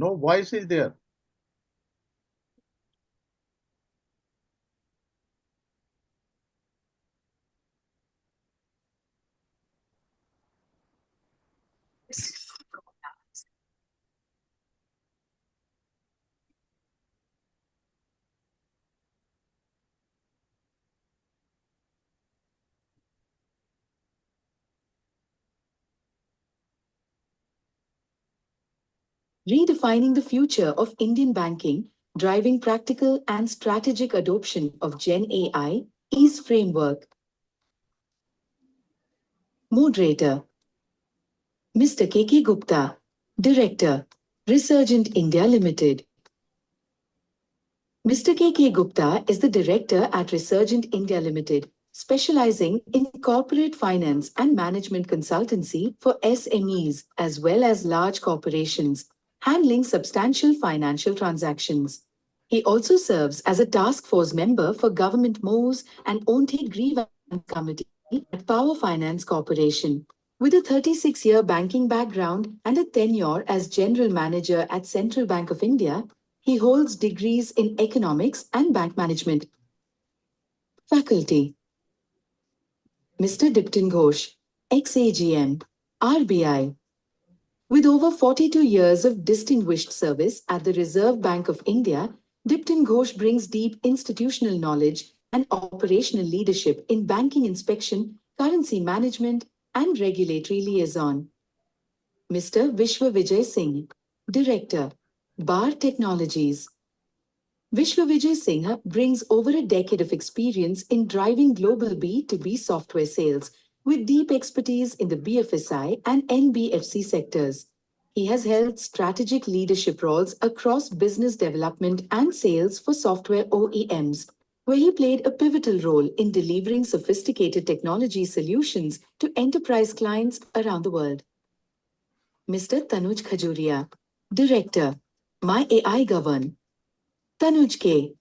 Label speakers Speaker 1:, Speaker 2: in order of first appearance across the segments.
Speaker 1: No voice is there.
Speaker 2: Redefining the future of Indian banking, driving practical and strategic adoption of Gen AI is framework. Moderator Mr. K.K. Gupta, Director, Resurgent India Limited. Mr. K.K. Gupta is the Director at Resurgent India Limited, specializing in corporate finance and management consultancy for SMEs as well as large corporations, handling substantial financial transactions. He also serves as a task force member for Government MOS and Onte Grievance Committee at Power Finance Corporation. With a 36-year banking background and a tenure as General Manager at Central Bank of India, he holds degrees in economics and bank management. Faculty Mr. Dipton Ghosh, ex-AGM, RBI. With over 42 years of distinguished service at the Reserve Bank of India, Dipton Ghosh brings deep institutional knowledge and operational leadership in banking inspection, currency management, and regulatory liaison. Mr. Vishwa Vijay Singh, Director, Bar Technologies. Vishwa Vijay Singh brings over a decade of experience in driving global B2B software sales with deep expertise in the BFSI and NBFC sectors. He has held strategic leadership roles across business development and sales for software OEMs, where he played a pivotal role in delivering sophisticated technology solutions to enterprise clients around the world. Mr. Tanuj Khajuria, Director, My AI Govern. Tanuj K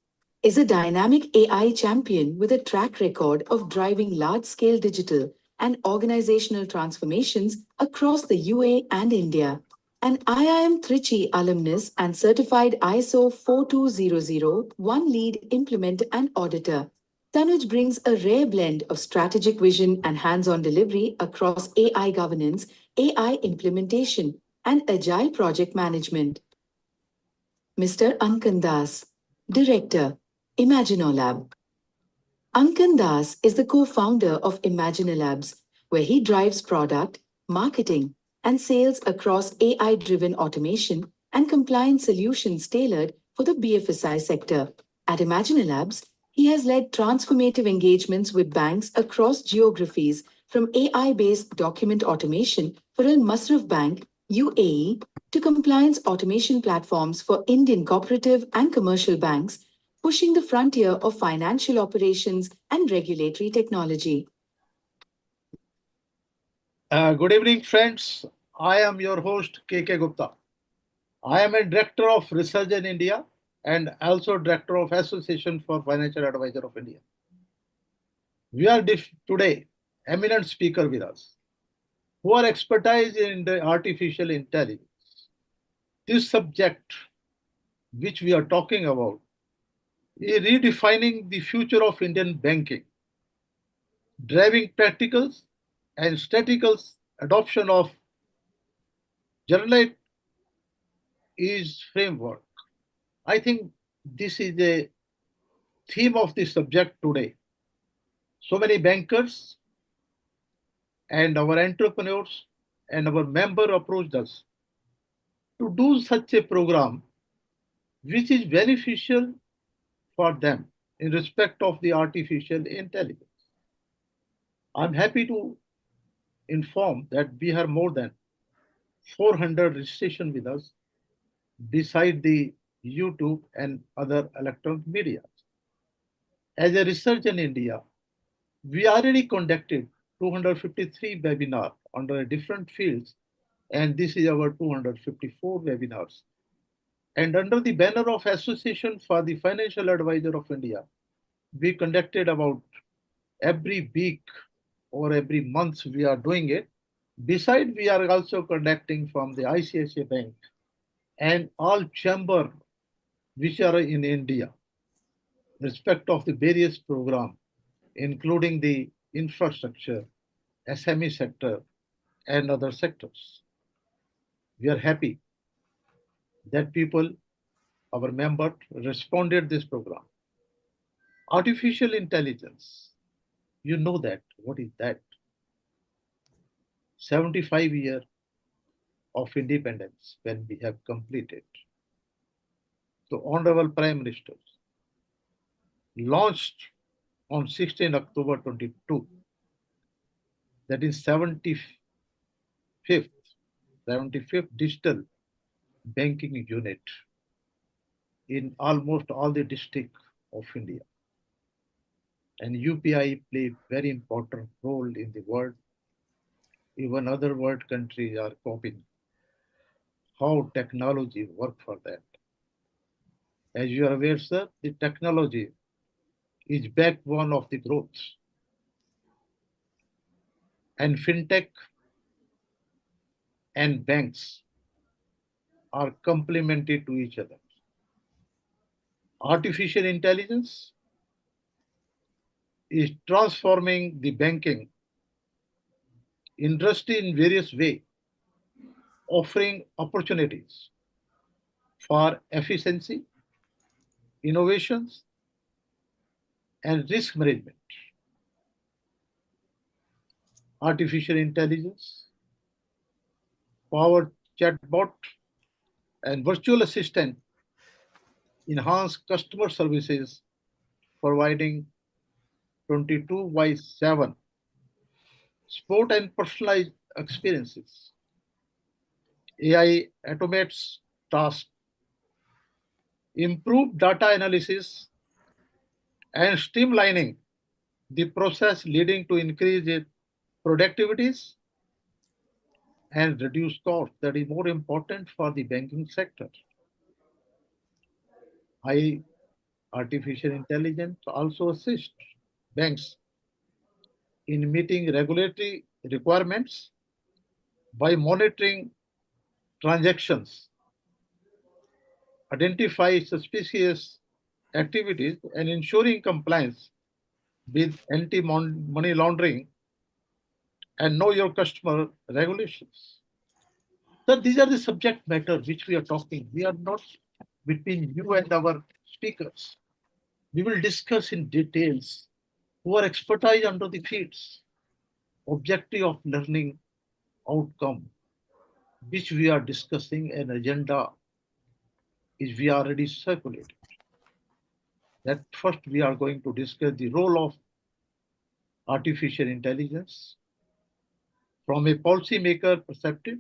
Speaker 2: is a dynamic AI champion with a track record of driving large-scale digital and organizational transformations across the UAE and India. An IIM Trichy alumnus and certified ISO 42001 lead implementer and auditor. Tanuj brings a rare blend of strategic vision and hands-on delivery across AI governance, AI implementation, and agile project management. Mr. Ankan Das, Director, Imaginolab. Ankan Das is the co-founder of Imaginolabs, where he drives product, marketing, and sales across AI-driven automation and compliance solutions tailored for the BFSI sector. At Imaginolabs, he has led transformative engagements with banks across geographies, from AI-based document automation for Al Masraf Bank, UAE, to compliance automation platforms for Indian cooperative and commercial banks, pushing the frontier of financial operations and regulatory technology.
Speaker 1: Good evening, friends. I am your host, K.K. Gupta. I am a Director of Research in India and also Director of Association for Financial Advisor of India. We are today eminent speaker with us who are expertise in the artificial intelligence. This subject, which we are talking about, is redefining the future of Indian banking, driving practicals and statistical adoption of generalized is framework. I think this is the theme of the subject today. So many bankers and our entrepreneurs and our member approached us to do such a program which is beneficial for them in respect of the artificial intelligence. I'm happy to inform that we have more than 400 registration with us beside the YouTube and other electronic media. As a research in India, we already conducted 253 webinars under different fields, and this is our 254 webinars. And under the banner of Association for the Financial Advisor of India, we conducted about every week or every month we are doing it. Besides, we are also conducting from the ICICI Bank and all chamber which are in India, respect of the various program, including the infrastructure, SME sector, and other sectors. We are happy that people, our members, responded this program. Artificial intelligence, you know that. What is that? 75 years of independence when we have completed. The Honorable Prime Minister launched on 16 October 22, that is 75th digital banking unit in almost all the districts of India. And UPI play very important role in the world. Even other world countries are copying how technology work for that. As you are aware, sir, the technology is backbone of the growth. And fintech and banks are complementary to each other. Artificial intelligence is transforming the banking industry in various ways, offering opportunities for efficiency, innovations, and risk management. Artificial intelligence, powered chatbot, and virtual assistant enhance customer services, providing 22 by 7 support and personalized experiences. AI automates tasks, improve data analysis, and streamlining the process, leading to increased productivities and reduce costs. That is more important for the banking sector. High artificial intelligence also assists banks in meeting regulatory requirements by monitoring transactions, identify suspicious activities, and ensuring compliance with anti-money laundering and know your customer regulations. So these are the subject matter which we are talking. We are not between you and our speakers. We will discuss in details who are expertise under the fields, objective of learning outcome, which we are discussing, an agenda is we already circulated. That first we are going to discuss the role of artificial intelligence from a policymaker perspective,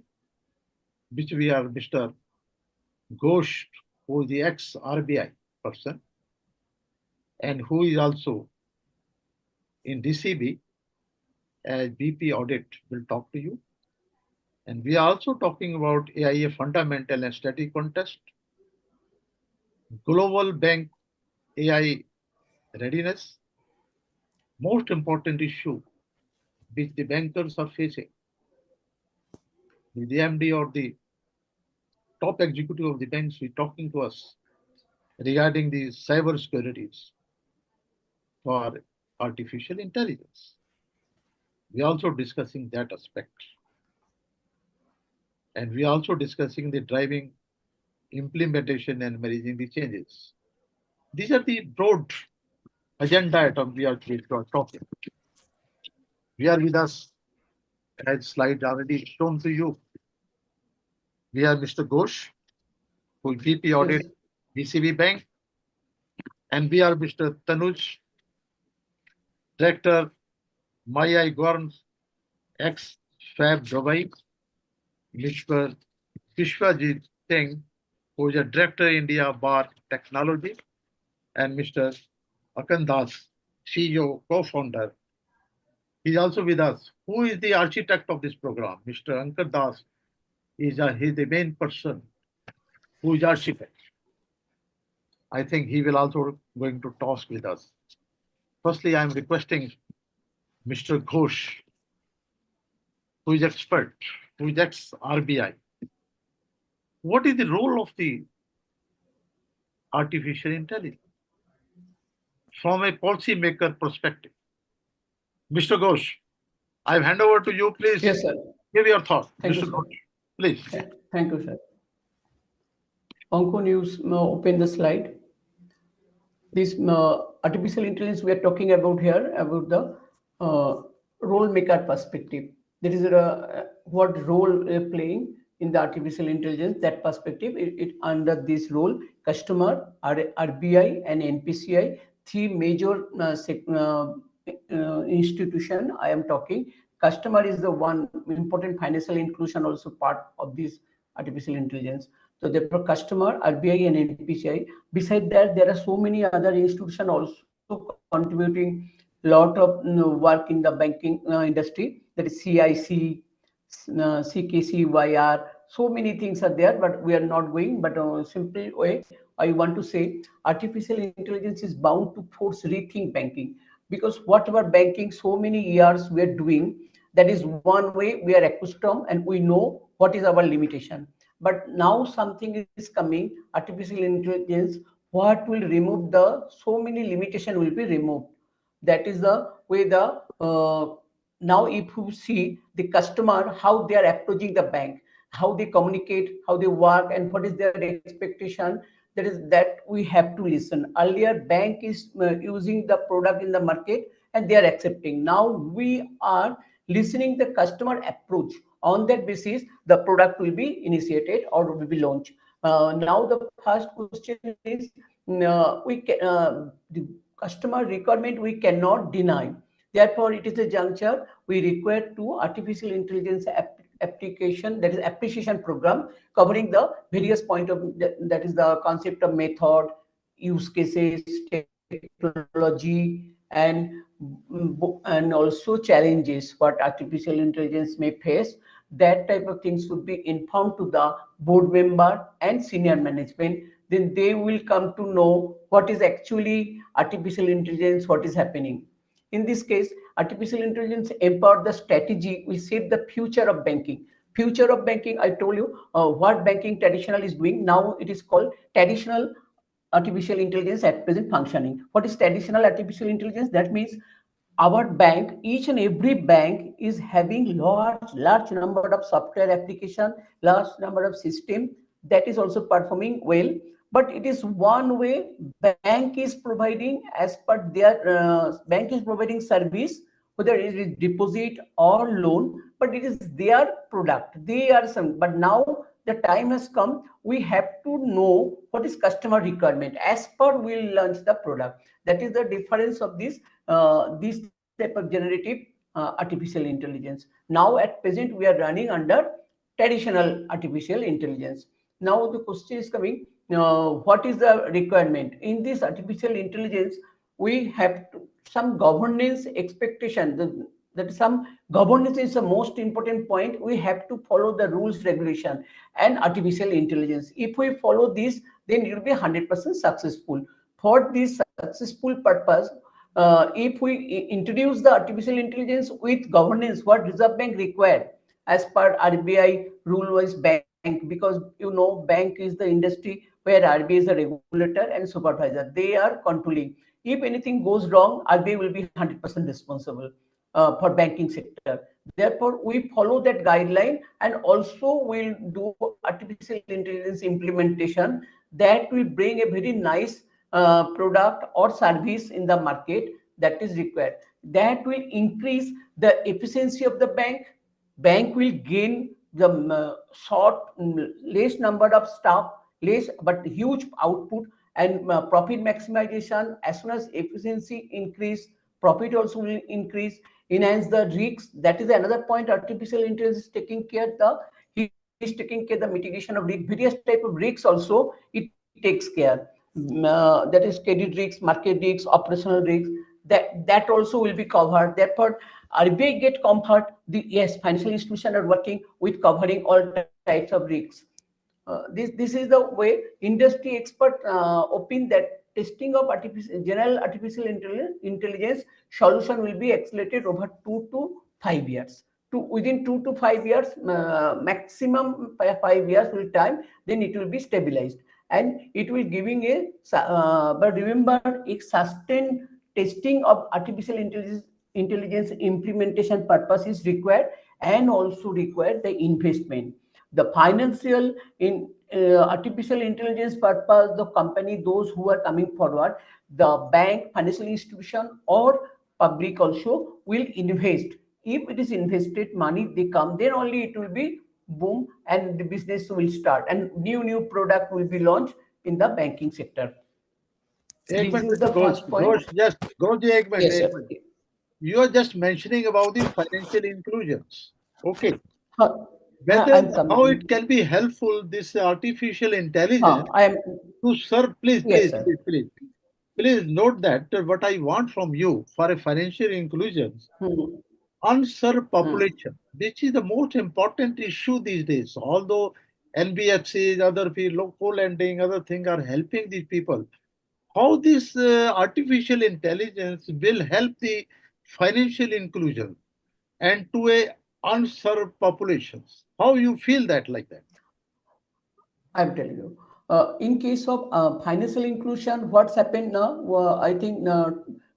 Speaker 1: which we are Mr. Ghosh, who is the ex-RBI person, and who is also in DCB as BP audit will talk to you. And we are also talking about AIA fundamental and static context, global bank AI readiness, most important issue which the bankers are facing. The MD or the top executive of the banks will talking to us regarding the cyber securities for artificial intelligence. We are also discussing that aspect. And we are also discussing the driving implementation and managing the changes. These are the broad agenda items we are talking. We are with us, as slide already shown to you. We have Mr. Ghosh, who is VP Audit, DCB Bank, and we are Mr. Tanuj, Director, Maya Gorn, ex-Fab Dubai, Mr. Vishwajit Singh, who is a Director, India Bar Technology, and Mr. Akan Das, CEO, co-founder. He's also with us. Who is the architect of this program? Mr. Ankar Das is he's the main person who is architect. I think he will also going to talk with us. Firstly, I'm requesting Mr. Ghosh, who is expert, who is ex-RBI, What is the role of the artificial intelligence from a policymaker perspective? Mr. Ghosh, I'll hand over to you. Please
Speaker 3: Yes, sir.
Speaker 1: give your thought.
Speaker 3: Thank you,
Speaker 1: Mr.
Speaker 3: sir.
Speaker 1: Ghosh, please.
Speaker 3: Thank you, sir. Onco News, open the slide. This artificial intelligence we are talking about here, about the role maker perspective. That is what role we are playing in the artificial intelligence. That perspective, it under this role, customer, RBI, and NPCI, three major institution I am talking. Customer is the one important financial inclusion also part of this artificial intelligence. So therefore, customer, RBI, and NPCI. Beside that, there are so many other institutions also contributing lot of work in the banking industry. That is CIC, CKCYR. So many things are there, but we are not going. But simple way, I want to say, artificial intelligence is bound to force rethink banking, because whatever banking so many years we are doing, that is one way we are accustomed and we know what is our limitation. But now something is coming, artificial intelligence, what will remove the so many limitation will be removed. That is the way the now if you see the customer, how they are approaching the bank, how they communicate, how they work, and what is their expectation, that we have to listen. Earlier bank is using the product in the market and they are accepting. Now we are listening the customer approach. On that basis the product will be initiated or will be launched. Now the first question is, the customer requirement we cannot deny. Therefore, it is a juncture we require to artificial intelligence application, that is appreciation program, covering the various point of that is the concept of method, use cases, technology, and also challenges what artificial intelligence may face. That type of things should be informed to the board member and senior management. Then they will come to know what is actually artificial intelligence, what is happening. In this case, artificial intelligence empowered the strategy will shape the future of banking. Future of banking, I told you what banking traditional is doing. Now it is called traditional artificial intelligence at present functioning. What is traditional artificial intelligence? That means our bank, each and every bank is having large number of software application, large number of system that is also performing well. But it is one way bank is providing, as per their bank is providing service, whether it is deposit or loan, but it is their product. They are some. But now the time has come. We have to know what is customer requirement. As per we'll launch the product. That is the difference of this type of generative artificial intelligence. Now at present we are running under traditional artificial intelligence. Now the question is coming, what is the requirement in this artificial intelligence? We have some governance expectation. That some governance is the most important point. We have to follow the rules, regulation, and artificial intelligence. If we follow this, then it will be 100% successful. For this successful purpose, if we introduce the artificial intelligence with governance, what Reserve Bank required as per RBI rule-wise bank, because you know bank is the industry where RBI is a regulator and supervisor. They are controlling. If anything goes wrong, RBI will be 100% responsible for banking sector. Therefore, we follow that guideline, and also will do artificial intelligence implementation that will bring a very nice product or service in the market that is required. That will increase the efficiency of the bank. Bank will gain the less number of staff, less but huge output, and profit maximization. As soon as efficiency increase, profit also will increase. Enhance the risks. That is another point. Artificial intelligence is taking care he is taking care the mitigation of risk. Various type of risks also it takes care. That is credit risks, market risks, operational risks. That also will be covered. Therefore, RBI get comfort. The yes, financial institutions are working with covering all types of risks. This is the way industry expert opine that testing of general artificial intelligence solution will be accelerated over 2 to 5 years. within 2 to 5 years, maximum 5 years will time, then it will be stabilized, and it will giving but remember, a sustained testing of artificial intelligence implementation purpose is required, and also required the investment. The financial in artificial intelligence purpose, the company, those who are coming forward, the bank, financial institution, or public also will invest. If it is invested money, they come, then only it will be boom, and the business will start, and new product will be launched in the banking sector.
Speaker 1: एक
Speaker 3: This
Speaker 1: minute
Speaker 3: is the
Speaker 1: Mr. Ghosh,
Speaker 3: first point.
Speaker 1: Ghosh ji, एक minute,
Speaker 3: Yes,
Speaker 1: एक
Speaker 3: sir.
Speaker 1: Minute. You are just mentioning about the financial inclusions. Okay.
Speaker 3: Huh,
Speaker 1: Whether
Speaker 3: I am
Speaker 1: how
Speaker 3: coming.
Speaker 1: it can be helpful, this artificial intelligence,
Speaker 3: I am.
Speaker 1: to serve, please,
Speaker 3: Yes,
Speaker 1: please,
Speaker 3: sir.
Speaker 1: please, please. Please note that what I want from you for a financial inclusion,
Speaker 3: Hmm.
Speaker 1: unserved
Speaker 3: Hmm.
Speaker 1: population, which is the most important issue these days. Although NBFCs, other people, co-lending, other things are helping these people. How this artificial intelligence will help the financial inclusion and to a unserved populations? How you feel that like that?
Speaker 3: I'm telling you. In case of financial inclusion, what's happened now? I think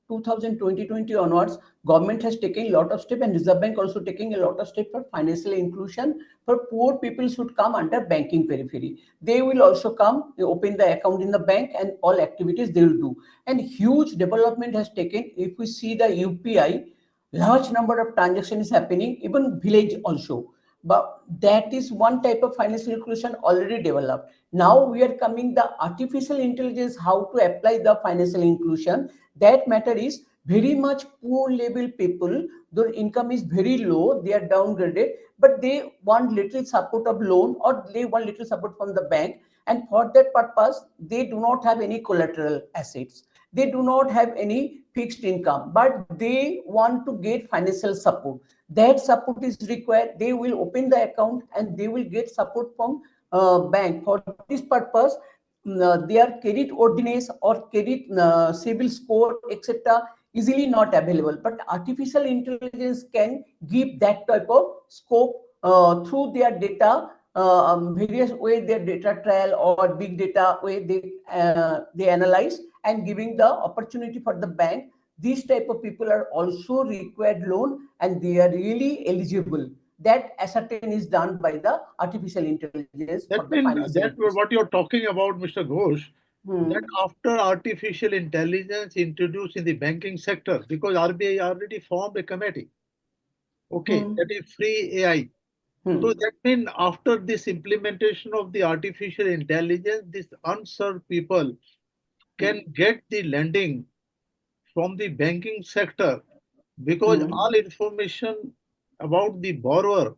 Speaker 3: 2020 onwards, government has taken a lot of steps, and Reserve Bank also taking a lot of steps for financial inclusion. For poor people should come under banking periphery. They will also come, they open the account in the bank, and all activities they will do. And huge development has taken. If we see the UPI, large number of transactions is happening, even village also, but that is one type of financial inclusion already developed. Now we are coming the artificial intelligence, how to apply the financial inclusion. That matter is very much poor level people, their income is very low, they are downgraded, but they want little support of loan, or they want little support from the bank, and for that purpose they do not have any collateral assets, they do not have any fixed income, but they want to get financial support. That support is required, they will open the account and they will get support from bank. For this purpose, their credit ordinance or credit civil score, etc., easily not available, but artificial intelligence can give that type of scope through their data, various way, their data trial or big data way, they analyze, and giving the opportunity for the bank. These type of people are also required loan, and they are really eligible. That ascertain is done by the artificial intelligence for
Speaker 1: That
Speaker 3: the
Speaker 1: means
Speaker 3: financial
Speaker 1: that
Speaker 3: inclusion.
Speaker 1: what you're talking about, Mr. Ghosh, that
Speaker 3: Hmm.
Speaker 1: after artificial intelligence introduced in the banking sector, because RBI already formed a committee, okay,
Speaker 3: Hmm.
Speaker 1: that is free AI. So
Speaker 3: Hmm.
Speaker 1: that means after this implementation of the artificial intelligence, these unserved people
Speaker 3: Hmm.
Speaker 1: can get the lending from the banking sector, because
Speaker 3: Hmm.
Speaker 1: all information about the borrower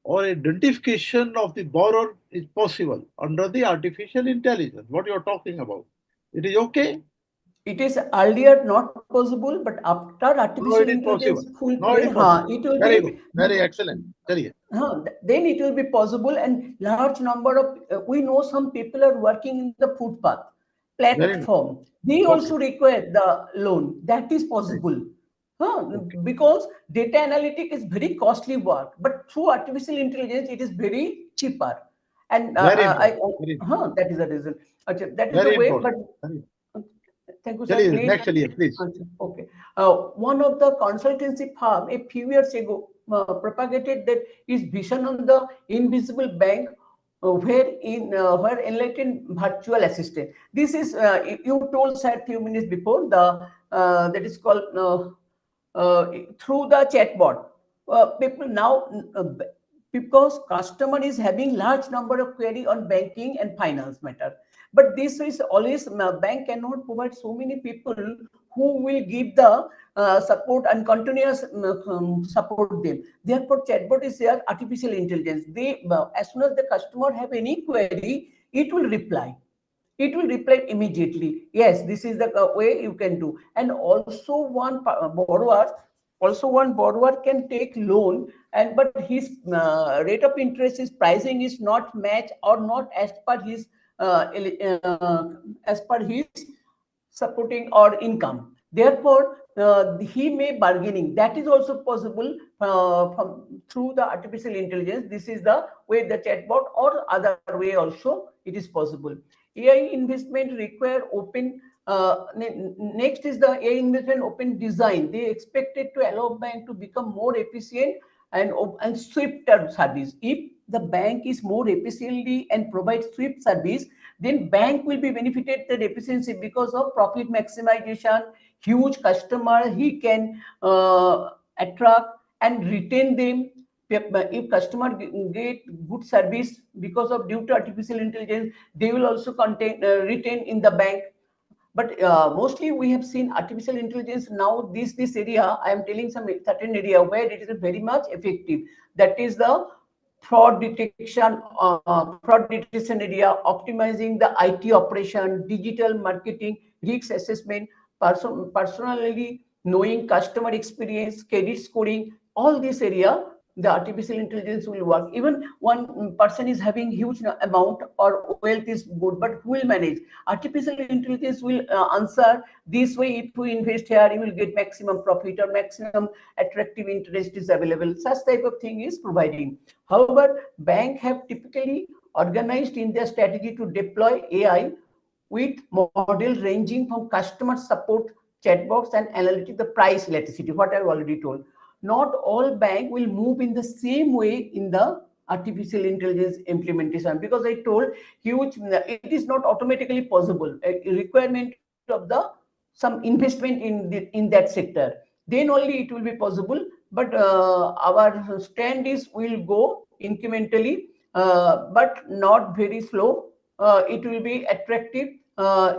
Speaker 1: or identification of the borrower is possible under the artificial intelligence. What you're talking about? It is okay?
Speaker 3: It is earlier not possible, but after
Speaker 1: No,
Speaker 3: artificial
Speaker 1: it is
Speaker 3: intelligence
Speaker 1: possible.
Speaker 3: full
Speaker 1: No, it
Speaker 3: play,
Speaker 1: is possible.
Speaker 3: it will
Speaker 1: Very good.
Speaker 3: be.
Speaker 1: Very excellent. Chaliye.
Speaker 3: Then it will be possible, and large number of we know some people are working in the footpath
Speaker 1: Very nice.
Speaker 3: platform, they
Speaker 1: Okay.
Speaker 3: also require the loan. That is
Speaker 1: Right.
Speaker 3: possible.
Speaker 1: Okay.
Speaker 3: Because data analytic is very costly work, but through artificial intelligence it is very cheaper. And
Speaker 1: Very important. Very nice.
Speaker 3: that is the reason. That is the
Speaker 1: Very
Speaker 3: way. But
Speaker 1: important. Very.
Speaker 3: thank you, sir.
Speaker 1: Chaliye.
Speaker 3: Great
Speaker 1: Next, chaliye, please.
Speaker 3: answer. Okay. One of the consultancy firm a few years ago propagated that his vision on the invisible bank, where enlightened virtual assistant. This is you told sir few minutes before, the that is called through the chatbot. People now, because customer is having large number of query on banking and finance matter, but this is always bank cannot provide so many people who will give the support and continuous support them. Therefore chatbot is there, artificial intelligence. They as soon as the customer have any query, it will reply, it will reply immediately. Yes, this is the way you can do. And also one borrower can take loan, and but his rate of interest, his pricing is not match or not uh, as per his supporting or income. Therefore, he may bargaining. That is also possible through the artificial intelligence. This is the way the chatbot, or other way also it is possible. AI investment require open. Next is the AI investment open design. They expected to allow bank to become more efficient and swifter service. If the bank is more efficiently and provides swift service, then bank will be benefited that efficiency because of profit maximization, huge customer he can attract and retain them. If customer get good service because of due to artificial intelligence, they will also retain in the bank. But mostly we have seen artificial intelligence now. This area I am telling some certain area where it is very much effective. That is the fraud detection area, optimizing the IT operation, digital marketing, risk assessment, personally knowing customer experience, credit scoring, all this area the artificial intelligence will work. Even one person is having huge amount or wealth is good, but who will manage? Artificial intelligence will answer this way: if you invest here, you will get maximum profit or maximum attractive interest is available. Such type of thing is providing. However, bank have typically organized in their strategy to deploy AI with model ranging from customer support, chatbots, and analytic the price elasticity, what I've already told. Not all bank will move in the same way in the artificial intelligence implementation, because I told huge, it is not automatically possible. A requirement of the some investment in that sector, then only it will be possible. But our stand is will go incrementally, but not very slow. It will be attractive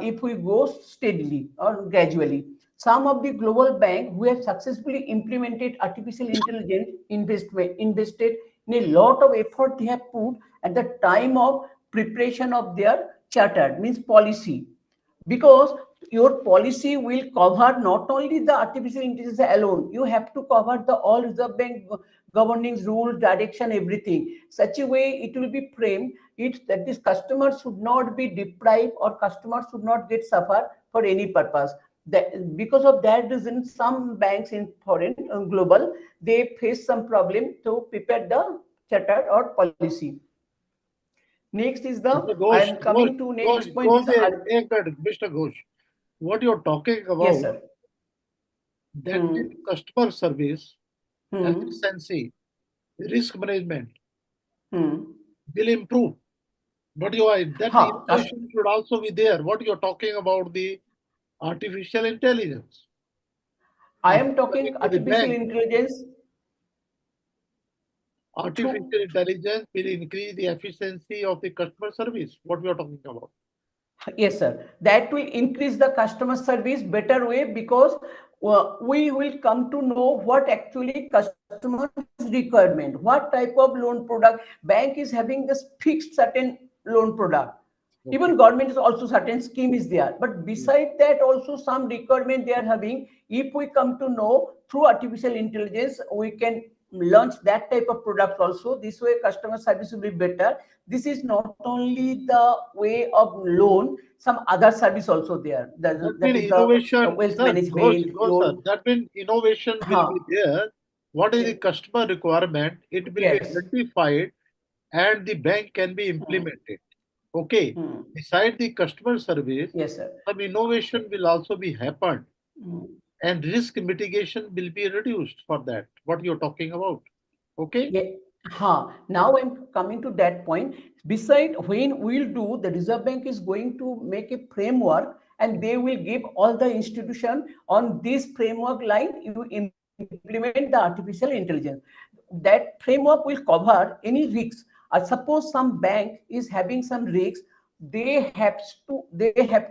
Speaker 3: if we go steadily or gradually. Some of the global banks who have successfully implemented artificial intelligence invested in a lot of effort they have put at the time of preparation of their charter, means policy. Because your policy will cover not only the artificial intelligence alone, you have to cover the all reserve bank governing rule, direction, everything. Such a way it will be framed it that this customer should not be deprived or customers should not get suffer for any purpose. That, because of that reason, some banks in foreign global, they face some problem to prepare the charter or policy. Next is the,
Speaker 1: Mr.
Speaker 3: I
Speaker 1: Ghosh,
Speaker 3: am coming to next point is
Speaker 1: Ghosh,
Speaker 3: the
Speaker 1: एक minute, Mr. Ghosh. What you're talking
Speaker 3: yes
Speaker 1: about,
Speaker 3: sir.
Speaker 1: that means customer service,
Speaker 3: Hmm.
Speaker 1: efficiency, risk management
Speaker 3: Hmm.
Speaker 1: will improve. But you are, that
Speaker 3: Ha,
Speaker 1: innovation should also be there. What you're talking about the artificial intelligence.
Speaker 3: I
Speaker 1: After
Speaker 3: am
Speaker 1: coming
Speaker 3: talking
Speaker 1: to the
Speaker 3: artificial
Speaker 1: bank,
Speaker 3: intelligence
Speaker 1: artificial
Speaker 3: through.
Speaker 1: intelligence will increase the efficiency of the customer service. What we are talking about.
Speaker 3: Yes, sir. That will increase the customer service better way, because we will come to know what actually customers requirement, what type of loan product. Bank is having this fixed certain loan product. Even
Speaker 1: Okay.
Speaker 3: government is also certain scheme is there. But
Speaker 1: Yes.
Speaker 3: beside that also some requirement they are having. If we come to know through artificial intelligence, we can launch that type of product also. This way customer service will be better. This is not only the way of loan, some other service also there.
Speaker 1: That
Speaker 3: That
Speaker 1: means
Speaker 3: is the
Speaker 1: innovation,
Speaker 3: wealth
Speaker 1: sir,
Speaker 3: management
Speaker 1: go, sir.
Speaker 3: loan.
Speaker 1: That means innovation will
Speaker 3: Ha.
Speaker 1: be there. What is the customer requirement? It will be
Speaker 3: Yes.
Speaker 1: identified and the bank can be
Speaker 3: Hmm.
Speaker 1: implemented. Okay.
Speaker 3: Hmm.
Speaker 1: Beside the customer service,
Speaker 3: Yes, sir.
Speaker 1: some innovation will also be happened
Speaker 3: Hmm.
Speaker 1: and risk mitigation will be reduced for that. What you're talking about. Okay.
Speaker 3: Yeah. Now I'm coming to that point. Beside, when we'll do, the Reserve Bank is going to make a framework, and they will give all the institution on this framework line. You implement the artificial intelligence. That framework will cover any risks. Suppose some bank is having some risks, they have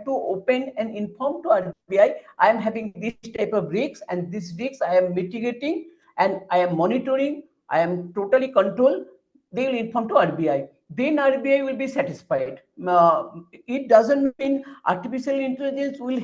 Speaker 3: to open and inform to RBI. I am having this type of risks, and these risks I am mitigating and I am monitoring. I am totally control. They will inform to RBI. Then RBI will be satisfied. It doesn't mean artificial intelligence will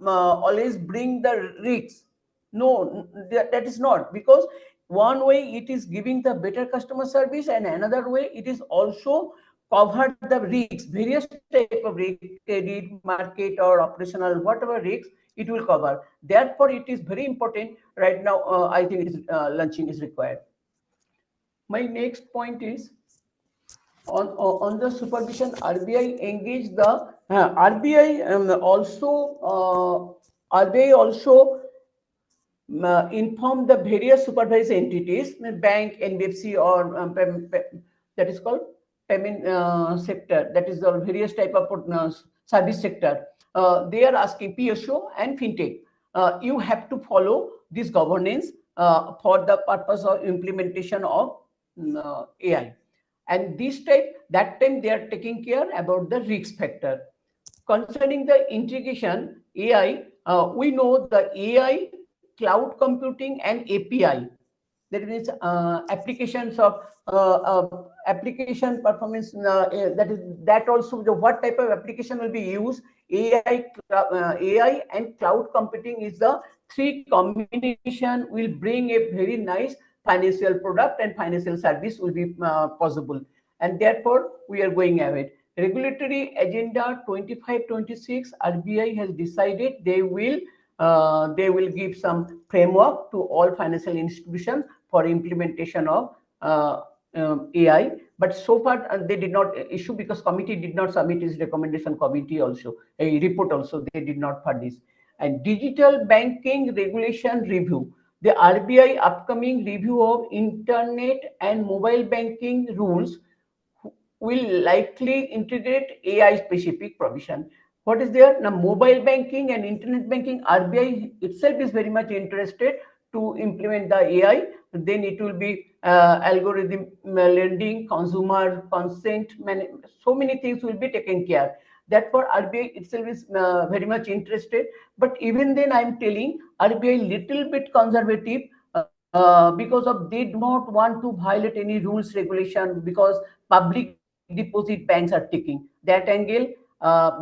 Speaker 3: always bring the risks. No, that is not, because one way it is giving the better customer service, and another way it is also cover the risks, various type of risk, credit, market, or operational, whatever risks it will cover. Therefore, it is very important right now. I think it is launching is required. My next point is on the supervision. RBI engage the RBI also inform the various supervised entities, bank, NBFC, or that is called payment sector. That is the various type of service sector. They are asking PSO and fintech. You have to follow this governance for the purpose of implementation of AI. And this type, that time they are taking care about the risk factor. Concerning the integration AI, we know the AI, cloud computing, and API. That means applications of application performance. That also the what type of application will be used. AI and cloud computing is the three combination will bring a very nice financial product and financial service will be possible, and therefore we are going ahead. Regulatory agenda 25-26, RBI has decided they will give some framework to all financial institutions for implementation of AI. But so far they did not issue because committee did not submit its recommendation. Committee also a report also they did not furnish. And digital banking regulation review. The RBI upcoming review of internet and mobile banking rules will likely integrate AI specific provision. What is there? Now, mobile banking and internet banking, RBI itself is very much interested to implement the AI. Then it will be algorithm lending, consumer consent, so many things will be taken care. Therefore, RBI itself is very much interested. But even then, I'm telling RBI little bit conservative because of they do not want to violate any rules regulation because public deposit banks are taking that angle.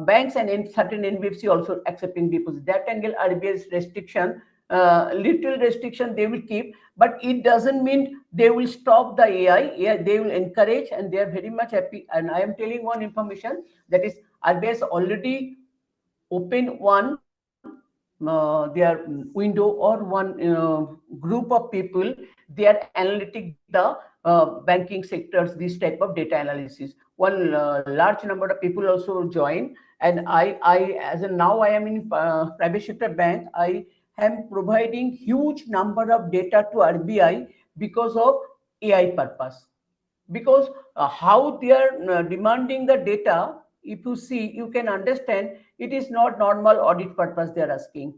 Speaker 3: Banks and certain NBFC also accepting deposit. That angle RBI's restriction, little restriction they will keep, but it doesn't mean they will stop the AI. Yeah, they will encourage, and they are very much happy. And I am telling one information, that is RBI has already open one their window or one group of people. They are analytic the banking sectors, this type of data analysis. One large number of people also join, and I as a now I am in private sector bank. I am providing huge number of data to RBI because of AI purpose. Because how they are demanding the data, if you see, you can understand it is not normal audit purpose they are asking.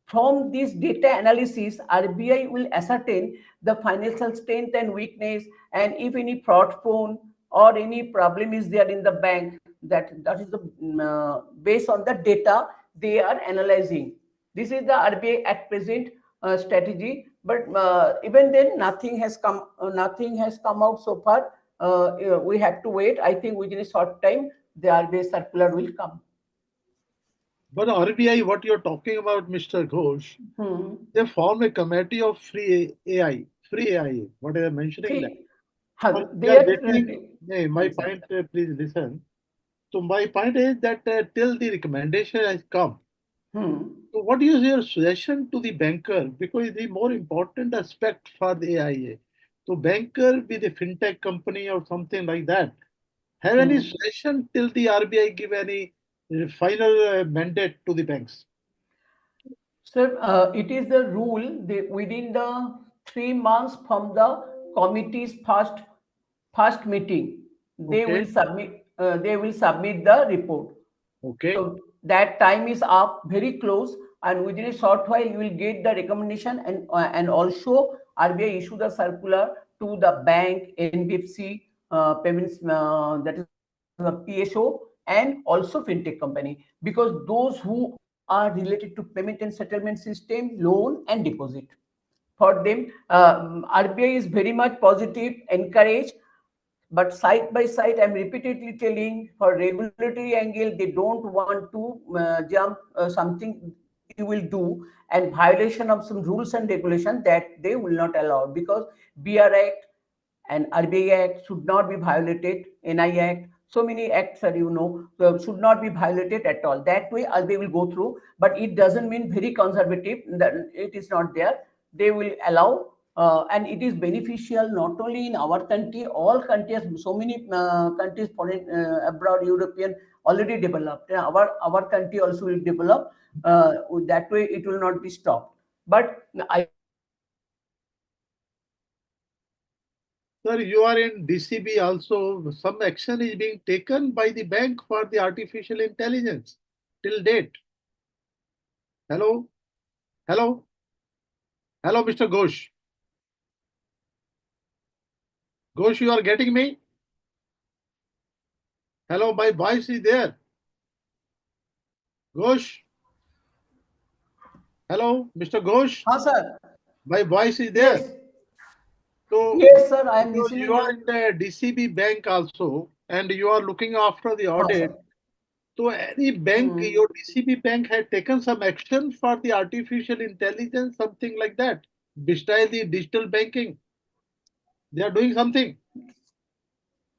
Speaker 3: From this data analysis, RBI will ascertain the financial strength and weakness, and if any fraud phone or any problem is there in the bank, that is the based on the data they are analyzing. This is the RBI at present strategy, but even then nothing has come out so far. We have to wait. I think within a short time the RBI circular will come.
Speaker 1: But RBI, what you're talking about, Mr. Ghosh, they form a committee of free AI, free AI. What are they mentioning that? So we
Speaker 3: They
Speaker 1: are
Speaker 3: are
Speaker 1: waiting. Hey, my point, please listen. So my point is that till the recommendation has come, so what is your suggestion to the banker? Because the more important aspect for the AIA. So banker with a fintech company or something like that, have any suggestion till the RBI give any final mandate to the banks?
Speaker 3: Sir, it is the rule within the 3 months from the committee's first meeting,
Speaker 1: Okay,
Speaker 3: they will submit the report.
Speaker 1: okay.
Speaker 3: So that time is up, very close, and within a short while you will get the recommendation, and also RBI issue the circular to the bank, NBFC, payments, that is the PSO, and also fintech company, because those who are related to payment and settlement system, loan and deposit. For them, RBI is very much positive, encourage, but side by side, I'm repeatedly telling for regulatory angle, they don't want to jump something you will do and violation of some rules and regulation that they will not allow, because BR Act and RBI Act should not be violated, NI Act. So many acts are, should not be violated at all. That way, they will go through, but it doesn't mean very conservative. That it is not there. They will allow, and it is beneficial not only in our country, all countries. So many countries, foreign, abroad, European, already developed. Our country also will develop. That way, it will not be stopped. But I think
Speaker 1: Sir, you are in DCB also. Some action is being taken by the bank for the artificial intelligence till date. Hello? Hello? Hello, Mr. Ghosh. Ghosh, you are getting me? Hello, my voice is there. Ghosh? Hello, Mr. Ghosh?
Speaker 3: हाँ sir.
Speaker 1: My voice is there.
Speaker 3: Yes.
Speaker 1: So,
Speaker 3: Yes, sir. I am
Speaker 1: you
Speaker 3: listening
Speaker 1: are
Speaker 3: you.
Speaker 1: in the DCB bank also, and you are looking after the
Speaker 3: हाँ
Speaker 1: audit.
Speaker 3: sir.
Speaker 1: So, any bank, your DCB bank had taken some action for the artificial intelligence, something like that, besides the digital banking. They are doing something.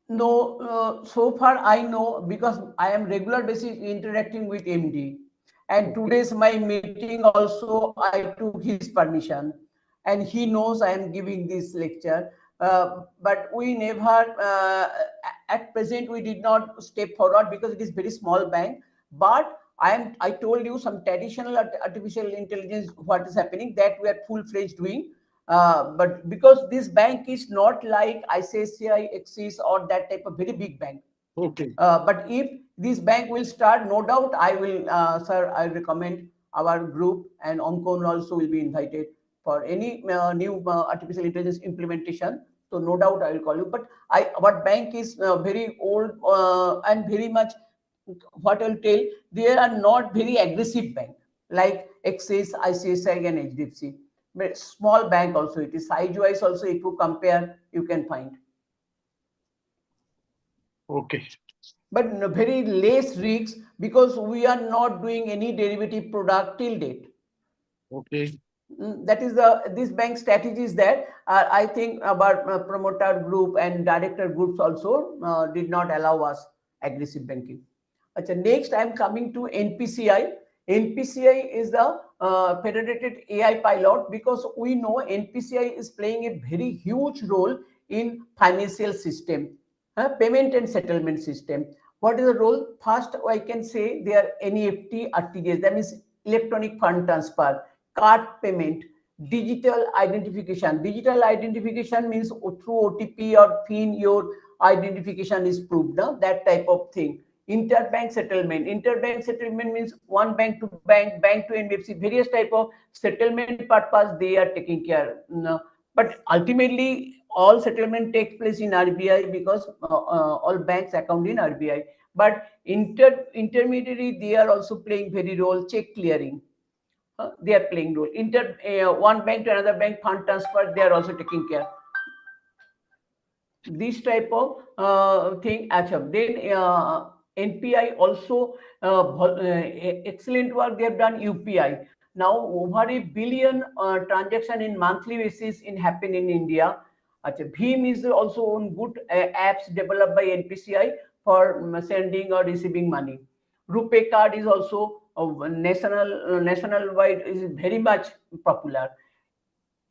Speaker 3: No, so far I know because I am regular basis interacting with MD, and
Speaker 1: Okay.
Speaker 3: today's my meeting also I took his permission, and he knows I am giving this lecture. But we never, at present, we did not step forward because it is very small bank. But I told you some traditional artificial intelligence what is happening that we are full fledged doing. But because this bank is not like ICICI, Axis, or that type of very big bank.
Speaker 1: Okay.
Speaker 3: But if this bank will start, no doubt I will, sir, I recommend our group, and Oncon also will be invited for any new artificial intelligence implementation. So no doubt I will call you. But our bank is very old and very much, what I'll tell, they are not very aggressive bank like Axis, ICICI, and HDFC. But small bank also, it is size wise also, if you compare, you can find.
Speaker 1: Okay.
Speaker 3: But very less risks because we are not doing any derivative product till date.
Speaker 1: Okay.
Speaker 3: That is this bank strategy is that I think our promoter group and director groups also did not allow us aggressive banking. Achha, next I am coming to NPCI. NPCI is the federated AI pilot because we know NPCI is playing a very huge role in financial system, payment and settlement system. What is the role? First, I can say they are NEFT RTGS, that means electronic fund transfer, card payment, digital identification. Digital identification means through OTP or PIN, your identification is proved, no? That type of thing. Interbank settlement. Interbank settlement means one bank to bank, bank to NBFC, various type of settlement purpose they are taking care. No? But ultimately, all settlement takes place in RBI because all banks account in RBI. But intermediary, they are also playing very role. Check clearing, they are playing role. One bank to another bank fund transfer, they are also taking care. This type of thing. Achha. Then NPI also excellent work they have done. UPI now over a billion transaction in monthly basis in happen in India. Achha. Bhim is also on good apps developed by NPCI for sending or receiving money. RuPay card is also national wide is very much popular.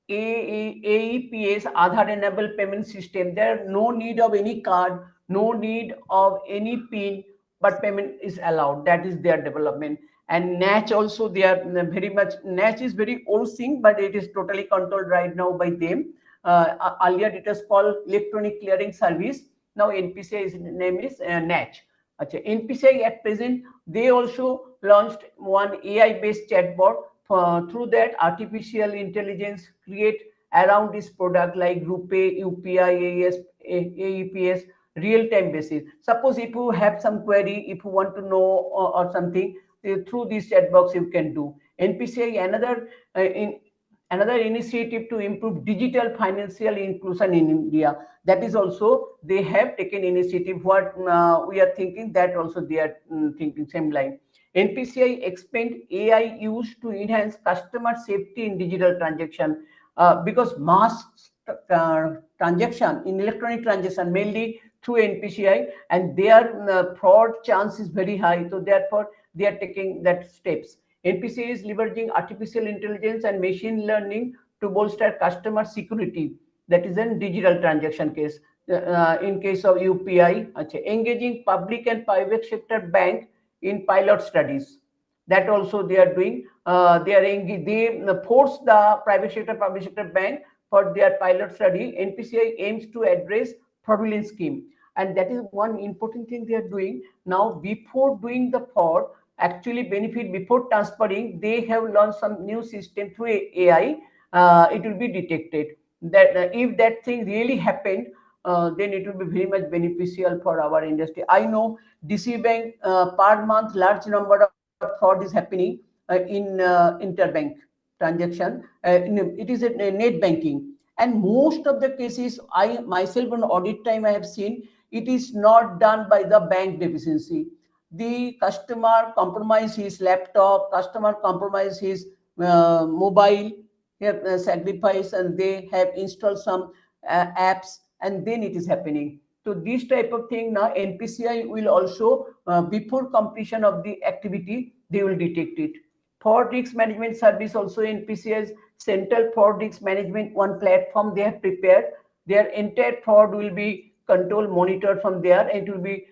Speaker 3: AEPS, Aadhaar enabled payment system. There no need of any card, no need of any PIN, but payment is allowed. That is their development. And NACH also, they are very much, NACH is very old thing, but it is totally controlled right now by them. Earlier it was called Electronic Clearing Service. Now NPCI's name is NACH. Achha, NPCI at present, they also launched one AI-based chatbot. Through that, artificial intelligence create around this product like RuPay, UPI, AEPS, real-time basis. Suppose if you have some query, if you want to know or something, through this chat box you can do. NPCI another initiative to improve digital financial inclusion in India. That is also they have taken initiative. What we are thinking that also they are thinking same line. NPCI explained AI used to enhance customer safety in digital transaction because mass transaction in electronic transaction, mainly through NPCI, and their fraud chance is very high. So therefore, they are taking that steps. NPCI is leveraging artificial intelligence and machine learning to bolster customer security. That is a digital transaction case. In case of UPI, engaging public and private sector bank in pilot studies. That also they are doing. They force the private sector, public sector bank for their pilot study. NPCI aims to address fraudulent scheme, and that is one important thing they are doing now. Before doing the fraud, actually benefit before transferring, they have launched some new system through AI. It will be detected that if that thing really happened, then it will be very much beneficial for our industry. I know DC Bank per month large number of fraud is happening in interbank transaction. It is a net banking, and most of the cases I myself on audit time I have seen it is not done by the bank deficiency. The customer compromise his laptop, customer compromise his mobile, have sacrificed, and they have installed some apps, and then it is happening. So this type of thing now NPCI will also before completion of the activity they will detect it. Fraud risk management service also NPCI's central fraud risk management one platform they have prepared. Their entire fraud will be controlled, monitored from there, and it will be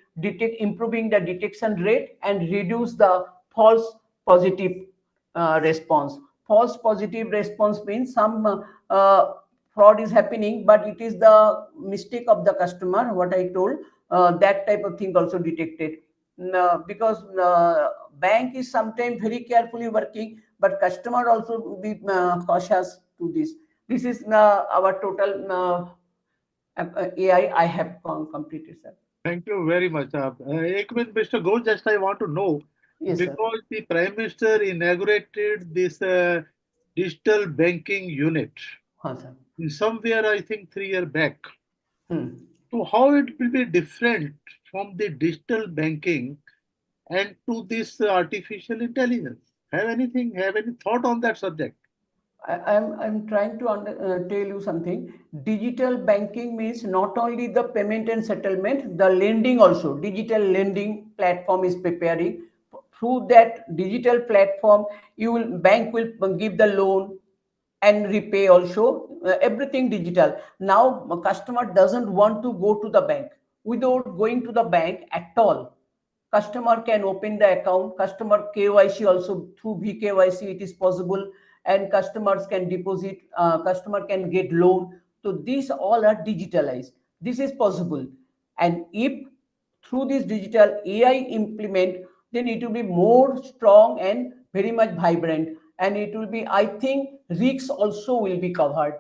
Speaker 3: improving the detection rate and reduce the false positive response. False positive response means some fraud is happening, but it is the mistake of the customer. What I told, that type of thing also detected. Because bank is sometimes very carefully working, but customer also be cautious to this. This is our total AI I have completed, sir.
Speaker 1: Thank you very much. एक minute, Mr. Ghosh, just I want to know,
Speaker 3: Yes, sir.
Speaker 1: because the Prime Minister inaugurated this digital banking unit
Speaker 3: Huh, sir.
Speaker 1: in somewhere, I think 3 years back.
Speaker 3: Hmm.
Speaker 1: So how it will be different from the digital banking and to this artificial intelligence? Have any thought on that subject?
Speaker 3: I'm trying to tell you something. Digital banking means not only the payment and settlement, the lending also. Digital lending platform is preparing. Through that digital platform, bank will give the loan and repay also. Everything digital. Now, a customer doesn't want to go to the bank. Without going to the bank at all, customer can open the account. Customer KYC also through VKYC it is possible, and customers can deposit, customer can get loan. So these all are digitalized. This is possible, and if through this digital AI implement, then it will be more strong and very much vibrant, and it will be, I think, risks also will be covered.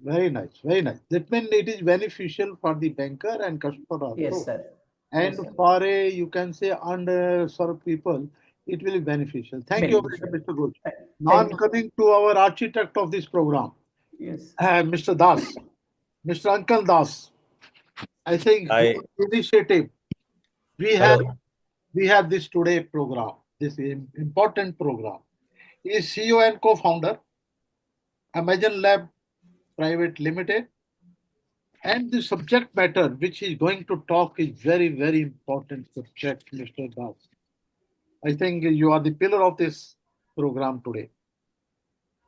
Speaker 1: Very nice, very nice. That means it is beneficial for the banker and customer
Speaker 3: Yes,
Speaker 1: also.
Speaker 3: sir.
Speaker 1: And
Speaker 3: Yes, sir.
Speaker 1: for a, you can say, underserved people, it will be beneficial. Thank you,
Speaker 3: Beneficial.
Speaker 1: Mr. Ghosh. Now
Speaker 3: Thank
Speaker 1: I'm
Speaker 3: you.
Speaker 1: coming to our architect of this program,
Speaker 3: Yes.
Speaker 1: Mr. Das, Mr. Uncle Das. I think
Speaker 4: I
Speaker 1: your initiative, we have
Speaker 4: hello.
Speaker 1: we have this today program, this important program. He is CEO and co-founder, Amazon Lab Private Limited, and the subject matter which he is going to talk is very, very important subject, Mr. Das. I think you are the pillar of this program today.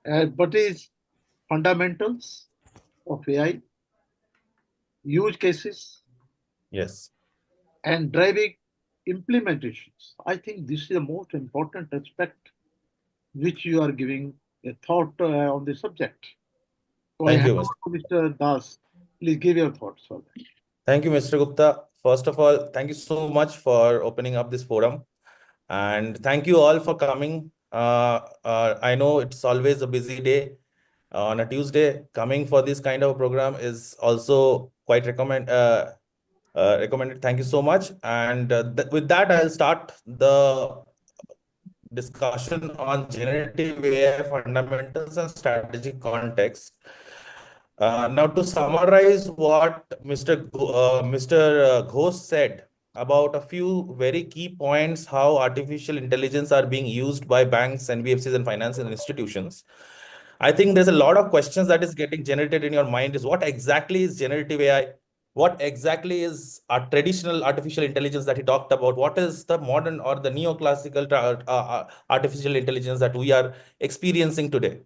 Speaker 1: But is fundamentals of AI, use cases,
Speaker 4: Yes.
Speaker 1: and driving implementations. I think this is the most important aspect which you are giving a thought on the subject. So I
Speaker 4: Thank
Speaker 1: hand
Speaker 4: you, Mr.
Speaker 1: over to Mr. Das. Please give your thoughts on that.
Speaker 4: Thank you, Mr. Gupta. First of all, thank you so much for opening up this forum. And thank you all for coming. I know it's always a busy day on a Tuesday. Coming for this kind of program is also quite recommended. Thank you so much. And with that, I'll start the discussion on generative AI fundamentals and strategic context. Now, to summarize what Mr. Ghosh said about a few very key points, how artificial intelligence are being used by banks, NBFCs, and financial institutions. I think there's a lot of questions that is getting generated in your mind is what exactly is generative AI? What exactly is our traditional artificial intelligence that he talked about? What is the modern or the neoclassical artificial intelligence that we are experiencing today?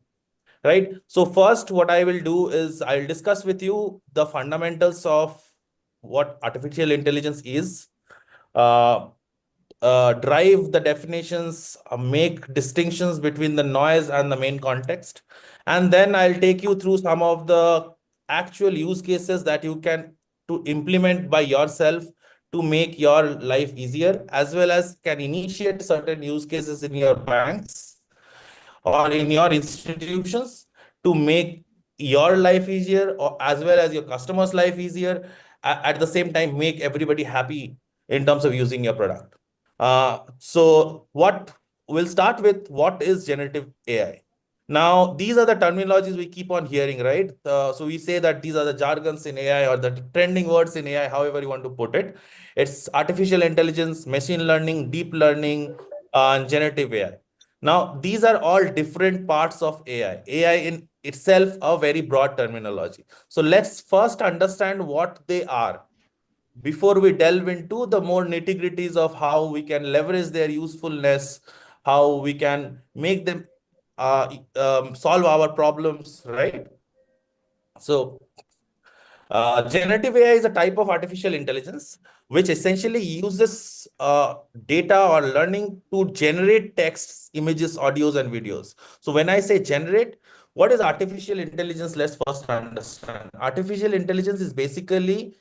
Speaker 4: Right? So first, what I will do is I'll discuss with you the fundamentals of what artificial intelligence is, uh, drive the definitions, make distinctions between the noise and the main context. And then I'll take you through some of the actual use cases that you can to implement by yourself to make your life easier, as well as can initiate certain use cases in your banks or in your institutions to make your life easier, or as well as your customers' life easier, at the same time make everybody happy in terms of using your product. So what we'll start with, what is generative AI? Now, these are the terminologies we keep on hearing, right? So we say that these are the jargons in AI or the trending words in AI, however you want to put it. It's artificial intelligence, machine learning, deep learning, and generative AI. Now, these are all different parts of AI. AI in itself a very broad terminology. So let's first understand what they are before we delve into the more nitty-gritties of how we can leverage their usefulness, how we can make them solve our problems, right? So, generative AI is a type of artificial intelligence which essentially uses data or learning to generate texts, images, audios, and videos. So when I say generate, what is artificial intelligence? Let's first understand. Artificial intelligence is basically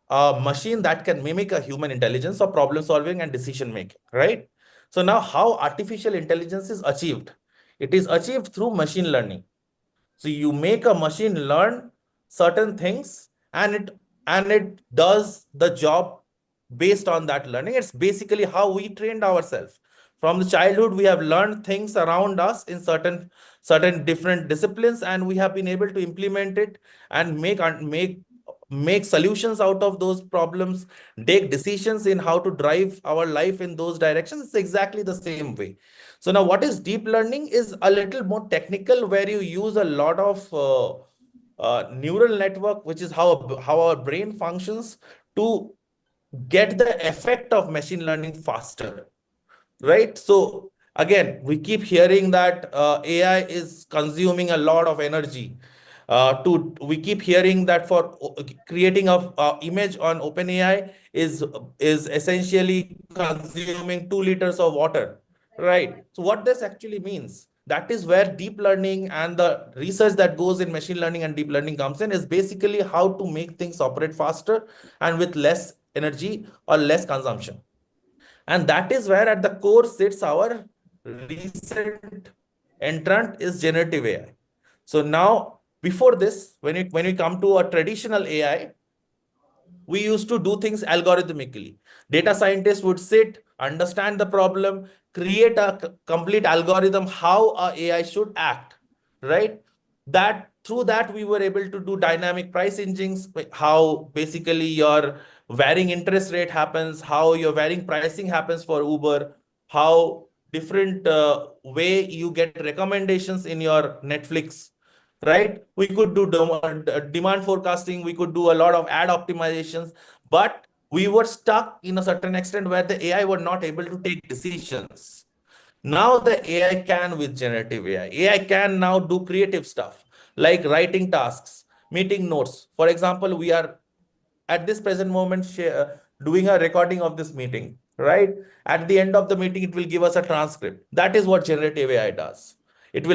Speaker 4: a machine that can mimic a human intelligence or problem solving and decision making, right? So now how artificial intelligence is achieved? It is achieved through machine learning. So you make a machine learn certain things and it does the job based on that learning. It's basically how we trained ourselves. From the childhood, we have learned things around us in certain different disciplines, and we have been able to implement it and make solutions out of those problems, take decisions in how to drive our life in those directions. It's exactly the same way. So now what is deep learning is a little more technical, where you use a lot of neural network, which is how our brain functions to get the effect of machine learning faster, right? So again, we keep hearing that AI is consuming a lot of energy. We keep hearing that for creating a image on OpenAI is essentially consuming 2 liters of water, right? So what this actually means, that is where deep learning and the research that goes in machine learning and deep learning comes in, is basically how to make things operate faster and with less energy or less consumption. And that is where at the core sits our recent entrant is generative AI. So now, before this, when we come to a traditional AI, we used to do things algorithmically. Data scientists would sit, understand the problem, create a complete algorithm how a AI should act, right? That through that we were able to do dynamic price engines, how basically your varying interest rate happens, how your varying pricing happens for Uber, how different way you get recommendations in your Netflix, right? We could do demand forecasting, we could do a lot of ad optimizations, but we were stuck in a certain extent where the AI were not able to take decisions. Now the AI can, with generative AI can now do creative stuff like writing tasks, meeting notes. For example, we are at this present moment doing a recording of this meeting, right? At the end of the meeting, it will give us a transcript. That is what generative AI does. It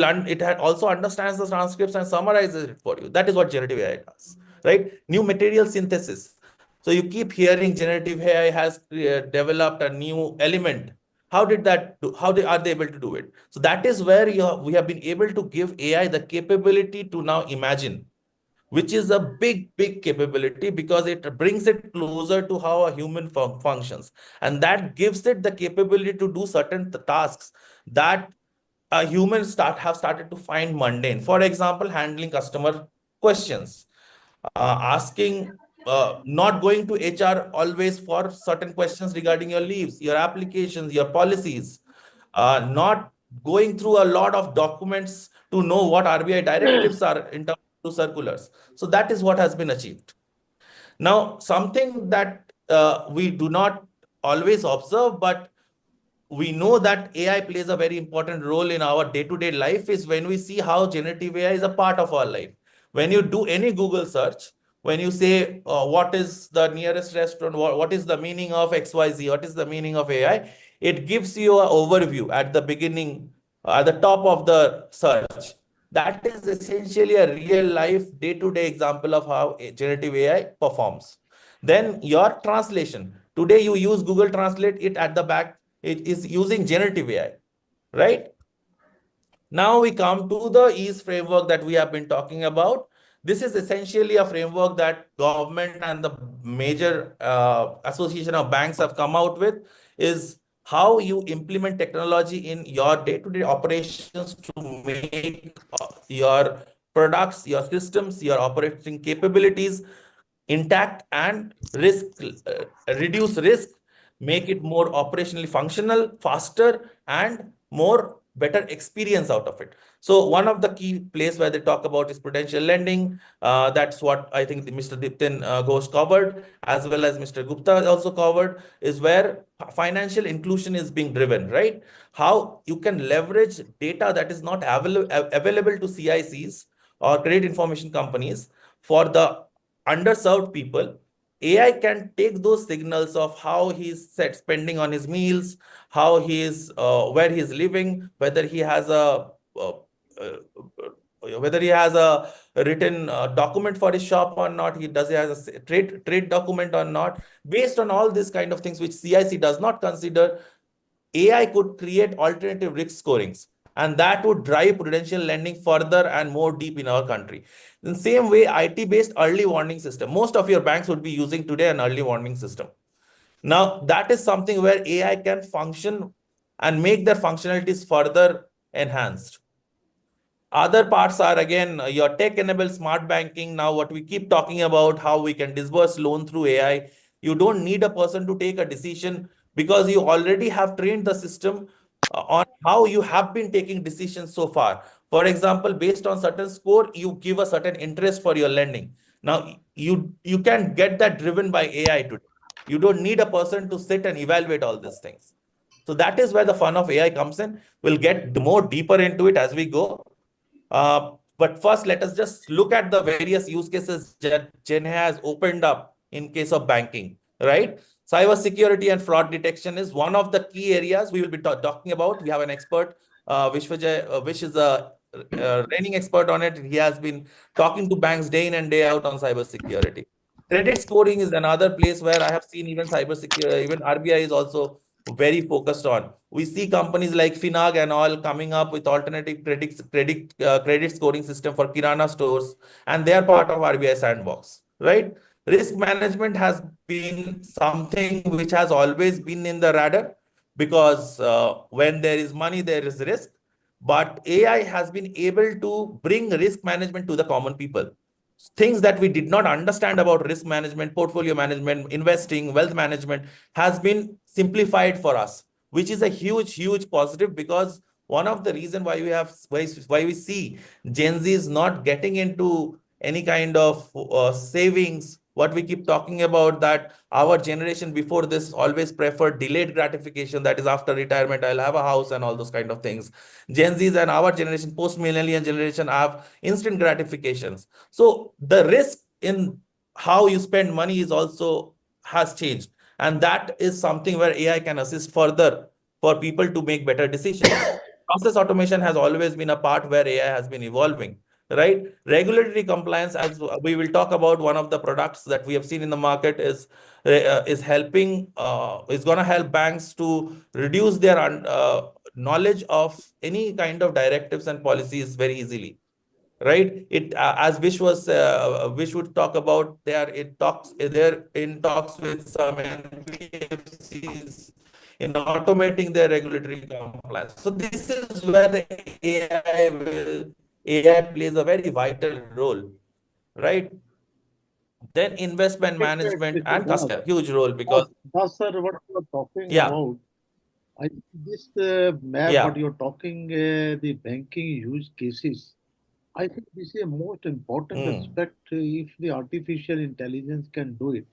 Speaker 4: also understands the transcripts and summarizes it for you. That is what generative AI does, right? New material synthesis. So you keep hearing generative AI has developed a new element. How did that do? Are they able to do it? So that is where we have been able to give AI the capability to now imagine, which is a big capability because it brings it closer to how a human functions. And that gives it the capability to do certain tasks that humans have started to find mundane. For example, handling customer questions, asking, not going to HR always for certain questions regarding your leaves, your applications, your policies, not going through a lot of documents to know what RBI directives are in terms of circulars. So that is what has been achieved. Now, something that we do not always observe, but we know that AI plays a very important role in our day-to-day life is when we see how generative AI is a part of our life. When you do any Google search, when you say, what is the nearest restaurant, what is the meaning of XYZ, what is the meaning of AI, it gives you an overview at the beginning, at the top of the search. That is essentially a real life day-to-day example of how generative AI performs. Then your translation. Today you use Google Translate, it at the back, it is using generative AI, right? Now we come to the ease framework that we have been talking about. This is essentially a framework that government and the major association of banks have come out with, is how you implement technology in your day-to-day operations to make your products, your systems, your operating capabilities intact and reduce risk, make it more operationally functional, faster, and more better experience out of it. So one of the key place where they talk about is prudential lending. That's what I think Mr. Diptin Ghosh covered, as well as Mr. Gupta also covered, is where financial inclusion is being driven, right? How you can leverage data that is not available to CICs or credit information companies for the underserved people. AI can take those signals of how he's set spending on his meals, how he is, where he is living, whether he has a written document for his shop or not, he has a trade document or not. Based on all these kind of things which CIC does not consider, AI could create alternative risk scorings, and that would drive prudential lending further and more deep in our country. In the same way, IT-based early warning system. Most of your banks would be using today an early warning system. Now, that is something where AI can function and make their functionalities further enhanced. Other parts are, again, your tech-enabled smart banking. Now, what we keep talking about, how we can disburse loan through AI. You don't need a person to take a decision because you already have trained the system on how you have been taking decisions so far. For example, based on certain score, you give a certain interest for your lending. Now, you can get that driven by AI today. You don't need a person to sit and evaluate all these things. So that is where the fun of AI comes in. We'll get more deeper into it as we go. But first, let us just look at the various use cases that Gen has opened up in case of banking, right? Cyber security and fraud detection is one of the key areas we will be talking about. We have an expert, Vishwajay, which is a reigning expert on it. He has been talking to banks day in and day out on cyber security. Credit scoring is another place where I have seen even cyber security, even RBI is also very focused on. We see companies like Finag and all coming up with alternative credit scoring system for Kirana stores, and they are part of RBI sandbox, right? Risk management has been something which has always been in the radar because when there is money, there is risk. But AI has been able to bring risk management to the common people. Things that we did not understand about risk management, portfolio management, investing, wealth management has been simplified for us, which is a huge positive, because one of the reason why we see Gen Z is not getting into any kind of savings. What we keep talking about, that our generation before this always preferred delayed gratification, that is after retirement I'll have a house and all those kind of things. Gen Zs and our generation, post-millennial generation, have instant gratifications. So the risk in how you spend money is also has changed. And that is something where AI can assist further for people to make better decisions. Process automation has always been a part where AI has been evolving, right? Regulatory compliance, as we will talk about, one of the products that we have seen in the market is helping, is going to help banks to reduce their knowledge of any kind of directives and policies very easily, right? It as Vish would talk about, they're in talks with some NBFCs in automating their regulatory compliance. So this is where the AI plays a very vital role, right? Then investment management and customer, huge role, because
Speaker 1: That's sir, what you are talking
Speaker 4: yeah.
Speaker 1: about. I this map, what
Speaker 4: Yeah.
Speaker 1: you're talking, the banking use cases. I think this is a most important
Speaker 4: Hmm.
Speaker 1: aspect if the artificial intelligence can do it.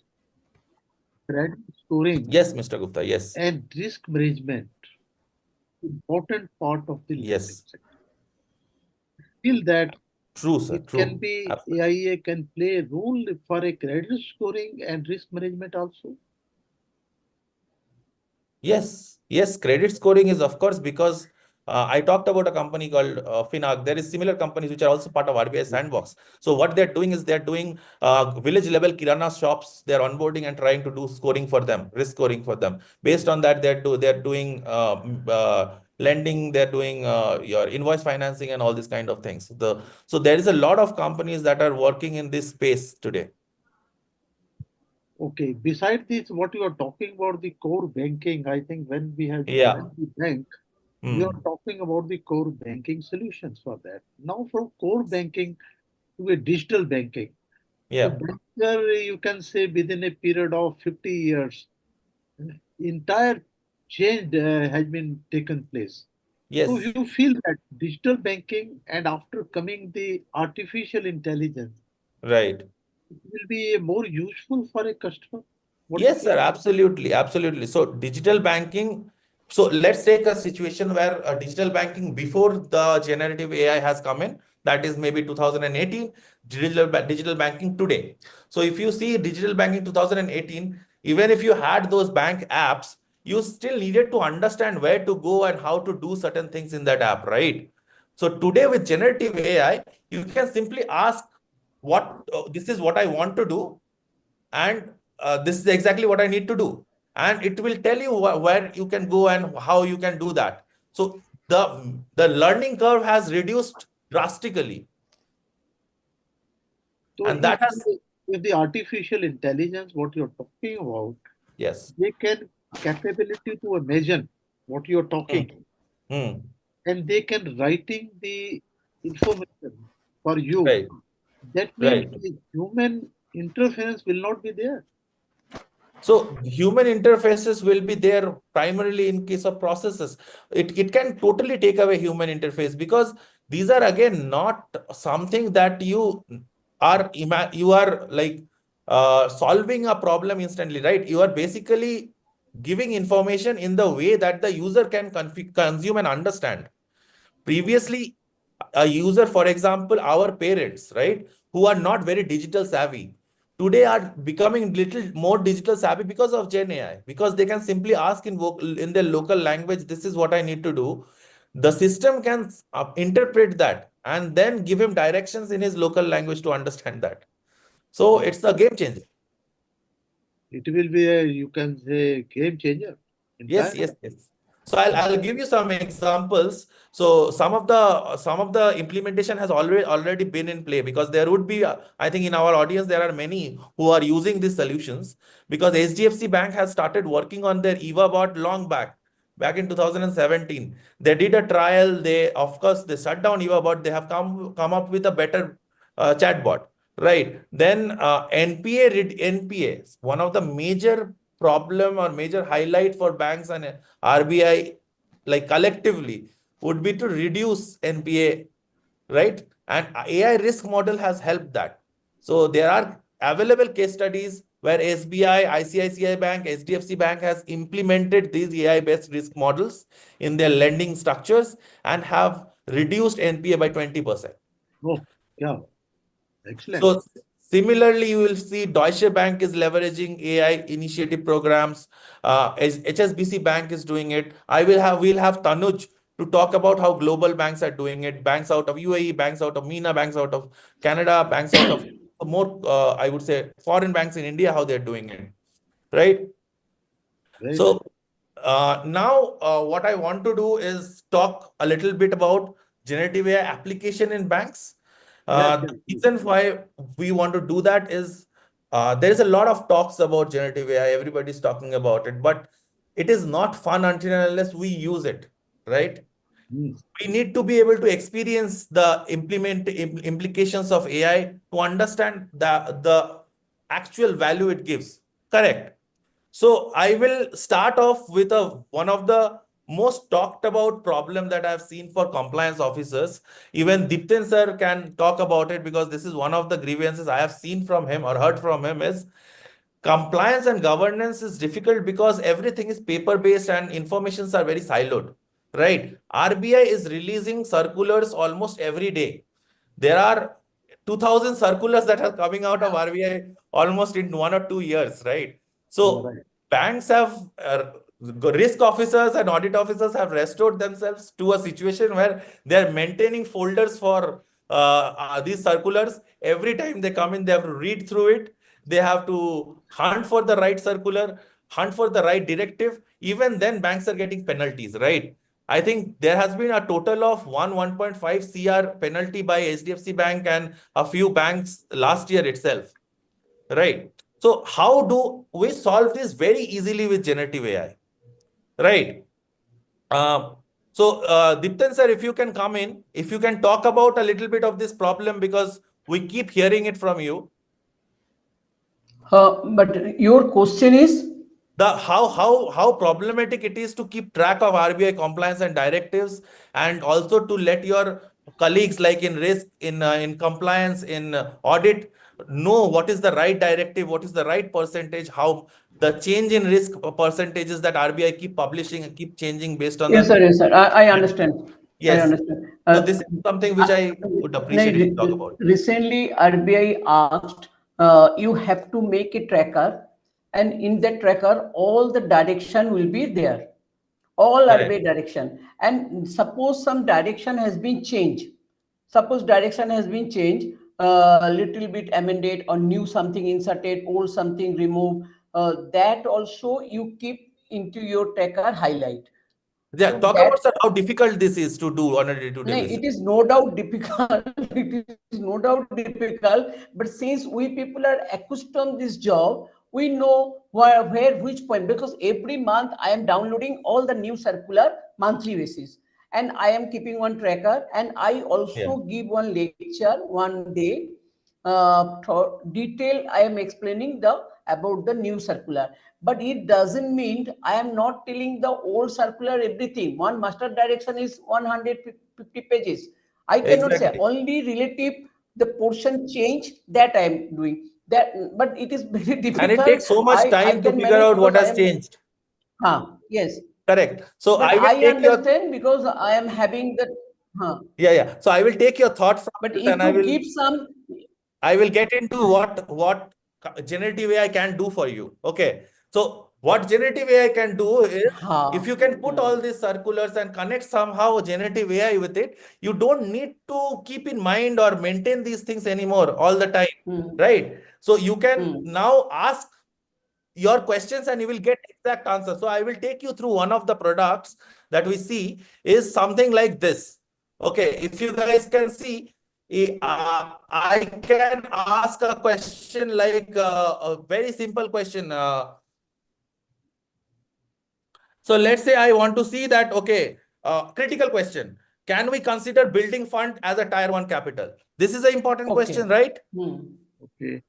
Speaker 1: Credit scoring
Speaker 4: Yes, Mr. Gupta. Yes.
Speaker 1: and risk management, important part of the lending
Speaker 4: Yes.
Speaker 1: sector. Feel that
Speaker 4: True, sir.
Speaker 1: it can
Speaker 4: True.
Speaker 1: be
Speaker 4: Absolutely.
Speaker 1: AIA can play a role for a credit scoring and risk management also.
Speaker 4: Yes, yes, credit scoring is of course because I talked about a company called Finag. There is similar companies which are also part of RBI Sandbox. So what they're doing is they're doing village level kirana shops. They're onboarding and trying to do scoring for them, risk scoring for them. Based on that, they're doing lending. They're doing your invoice financing and all these kind of things. So there is a lot of companies that are working in this space today.
Speaker 1: Okay, besides this, what you are talking about the core banking, I think when we have
Speaker 4: Yeah.
Speaker 1: joined the bank, we are
Speaker 4: Hmm.
Speaker 1: talking about the core banking solutions for that. Now, from core banking to a digital banking, the
Speaker 4: Yeah.
Speaker 1: banker, you can say within a period of 50 years, entire change has been taken place. So
Speaker 4: Yes.
Speaker 1: you feel that digital banking and after coming the artificial intelligence,
Speaker 4: Right.
Speaker 1: it will be more useful for a customer. What do you
Speaker 4: Yes,
Speaker 1: feel?
Speaker 4: sir. Absolutely. Absolutely. So digital banking. So let's take a situation where digital banking before the generative AI has come in, that is maybe 2018, digital banking today. So if you see digital banking 2018, even if you had those bank apps, you still needed to understand where to go and how to do certain things in that app, right? So today with generative AI, you can simply ask this is what I want to do, and this is exactly what I need to do. And it will tell you where you can go and how you can do that. So the learning curve has reduced drastically.
Speaker 1: So
Speaker 4: And that has,
Speaker 1: if the artificial intelligence, what you're talking about,
Speaker 4: yes.
Speaker 1: they can capability to imagine what you're
Speaker 4: Hmm.
Speaker 1: talking,
Speaker 4: Hmm.
Speaker 1: and they can writing the information for you.
Speaker 4: Right.
Speaker 1: That means
Speaker 4: Right.
Speaker 1: the human interference will not be there.
Speaker 4: So human interfaces will be there primarily in case of processes. It can totally take away human interface because these are again not something that you are like solving a problem instantly, right? You are basically giving information in the way that the user can consume and understand. Previously, a user, for example, our parents, right, who are not very digital savvy, today are becoming little more digital savvy because of Gen AI, because they can simply ask in their local language, this is what I need to do. The system can interpret that and then give him directions in his local language to understand that. So it's a game changer.
Speaker 1: It will be a, you can say, game changer
Speaker 4: Yes,
Speaker 1: entirely.
Speaker 4: yes, yes. So I'll give you some examples. So some of the implementation has already been in play, because there would be I think in our audience there are many who are using these solutions, because HDFC Bank has started working on their EVA bot long back in 2017. They did a trial. They, of course, they shut down EVA bot. They have come up with a better chat bot. Right. Then NPA, one of the major problem or major highlight for banks and RBI, like collectively, would be to reduce NPA, right? And AI risk model has helped that. So there are available case studies where SBI, ICICI Bank, HDFC Bank has implemented these AI-based risk models in their lending structures and have reduced NPA by 20%.
Speaker 1: Oh, yeah, excellent.
Speaker 4: So similarly, you will see Deutsche Bank is leveraging AI initiative programs. HSBC Bank is doing it. We'll have Tanuj to talk about how global banks are doing it. Banks out of UAE, banks out of MENA, banks out of Canada, banks out of more, I would say, foreign banks in India, how they're doing it, right?
Speaker 1: Very nice.
Speaker 4: So now what I want to do is talk a little bit about generative AI application in banks.
Speaker 1: Yes,
Speaker 4: The
Speaker 1: yes, please.
Speaker 4: reason why we want to do that is there is a lot of talks about generative AI. Everybody's talking about it, but it is not fun until and unless we use it, right?
Speaker 1: Hmm.
Speaker 4: We need to be able to experience the implications of AI to understand the actual value it gives. Correct. So I will start off with one of the most talked about problem that I've seen for compliance officers. Even Dipten sir can talk about it, because this is one of the grievances I have seen from him or heard from him, is compliance and governance is difficult because everything is paper based and informations are very siloed, right? RBI is releasing circulars almost every day. There are 2000 circulars that are coming out of RBI almost in 1 or 2 years, right? So
Speaker 1: Right.
Speaker 4: banks have risk officers and audit officers have restored themselves to a situation where they're maintaining folders for these circulars. Every time they come in, they have to read through it. They have to hunt for the right circular, hunt for the right directive. Even then, banks are getting penalties, right? I think there has been a total of 1.5 CR penalty by HDFC Bank and a few banks last year itself, right? So how do we solve this? Very easily with generative AI, right? Dipten sir, if you can come in, if you can talk about a little bit of this problem, because we keep hearing it from you.
Speaker 3: But your question is?
Speaker 4: How problematic it is to keep track of RBI compliance and directives, and also to let your colleagues, like in risk, in compliance, in audit, know what is the right directive, what is the right percentage, how the change in risk percentages that RBI keep publishing and keep changing based on
Speaker 3: Yes,
Speaker 4: the.
Speaker 3: sir. Yes, sir. I understand. I
Speaker 4: Yes.
Speaker 3: understand.
Speaker 4: So this is something which I would appreciate if you talk about.
Speaker 3: Recently, RBI asked you have to make a tracker, and in that tracker, all the direction will be there, all
Speaker 4: Correct.
Speaker 3: RBI direction. And suppose some direction has been changed. Suppose direction has been changed, a little bit amended, or new something inserted, old something removed. That also you keep into your tracker highlight.
Speaker 4: Yeah,
Speaker 3: So
Speaker 4: talk
Speaker 3: that,
Speaker 4: about, sir, how difficult this is to do on a day-to-day
Speaker 3: no,
Speaker 4: basis.
Speaker 3: it is no doubt difficult. It is no doubt difficult. But since we people are accustomed this job, we know where which point. Because every month I am downloading all the new circular monthly basis, and I am keeping one tracker, and I
Speaker 4: Yeah.
Speaker 3: also give one lecture one day. Detail I am explaining the about the new circular, but it doesn't mean I am not telling the old circular everything. One master direction is 150 pages. I cannot say
Speaker 4: Exactly.
Speaker 3: only relative the portion change that I am doing that, but it is very
Speaker 4: And it
Speaker 3: difficult.
Speaker 4: takes so much
Speaker 3: I
Speaker 4: time to
Speaker 3: can
Speaker 4: figure
Speaker 3: manage
Speaker 4: out what
Speaker 3: because I
Speaker 4: has
Speaker 3: am,
Speaker 4: changed.
Speaker 3: yes,
Speaker 4: Correct. So
Speaker 3: but
Speaker 4: I will
Speaker 3: I
Speaker 4: take your,
Speaker 3: understand because I am having that,
Speaker 4: yeah. So I will take your thought from
Speaker 3: but
Speaker 4: this,
Speaker 3: if
Speaker 4: and
Speaker 3: you give some,
Speaker 4: I will get into what generative AI can do for you. Okay. So what generative AI can do is, if you can put all these circulars and connect somehow generative AI with it, you don't need to keep in mind or maintain these things anymore all the time, right? So you can now ask your questions and you will get exact answers. So I will take you through one of the products that we see is something like this. Okay, if you guys can see, I can ask a question like a very simple question. So let's say I want to see that, okay, critical question. Can we consider building fund as a tier 1 capital? This is an important question, right?
Speaker 1: Okay.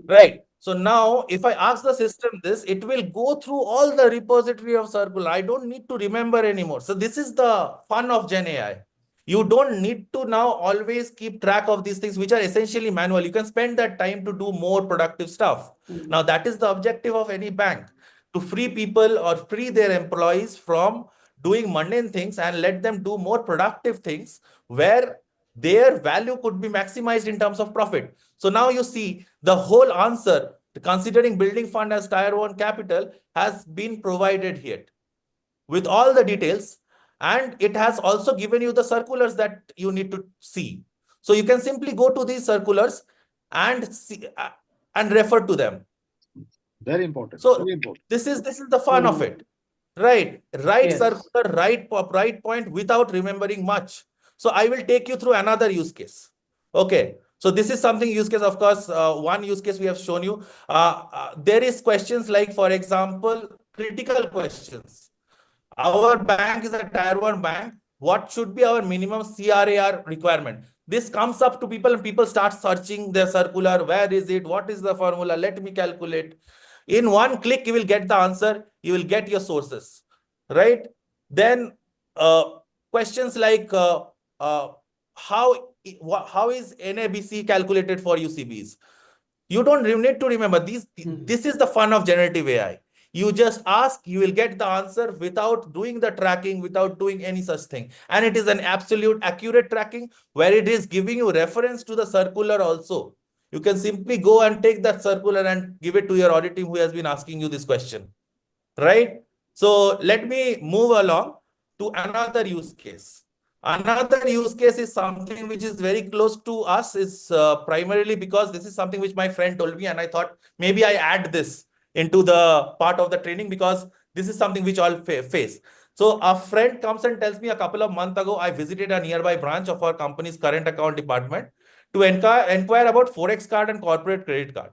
Speaker 4: Right. So now if I ask the system this, it will go through all the repository of circular. I don't need to remember anymore. So this is the fun of Gen AI. You don't need to now always keep track of these things, which are essentially manual. You can spend that time to do more productive stuff. Now that is the objective of any bank, to free people or free their employees from doing mundane things and let them do more productive things where their value could be maximized in terms of profit. So now you see the whole answer, considering building fund as tier 1 capital, has been provided here with all the details. And it has also given you the circulars that you need to see. So you can simply go to these circulars and see and refer to them.
Speaker 1: Very important.
Speaker 4: So
Speaker 1: Very important.
Speaker 4: this is the fun of it. Right
Speaker 3: yes.
Speaker 4: circular, right point without remembering much. So I will take you through another use case. Okay, so this is something use case, of course. One use case we have shown you. There is questions like, for example, critical questions. Our bank is a tier 1 bank. What should be our minimum CRAR requirement? this comes up to people and people start searching their circular. Where is it? What is the formula? Let me calculate. In one click, you will get the answer. You will get your sources, right? Then questions like how is NABC calculated for UCBs? You don't need to remember these. This is the fun of generative AI. You just ask, you will get the answer without doing the tracking, without doing any such thing. And it is an absolute accurate tracking where it is giving you reference to the circular also. You can simply go and take that circular and give it to your audit team who has been asking you this question, right? So let me move along to another use case. Another use case is something which is very close to us. Is primarily because this is something which my friend told me, and I thought maybe I add this into the part of the training because this is something which all face. So a friend comes and tells me a couple of months ago, I visited a nearby branch of our company's current account department to inquire about Forex card and corporate credit card.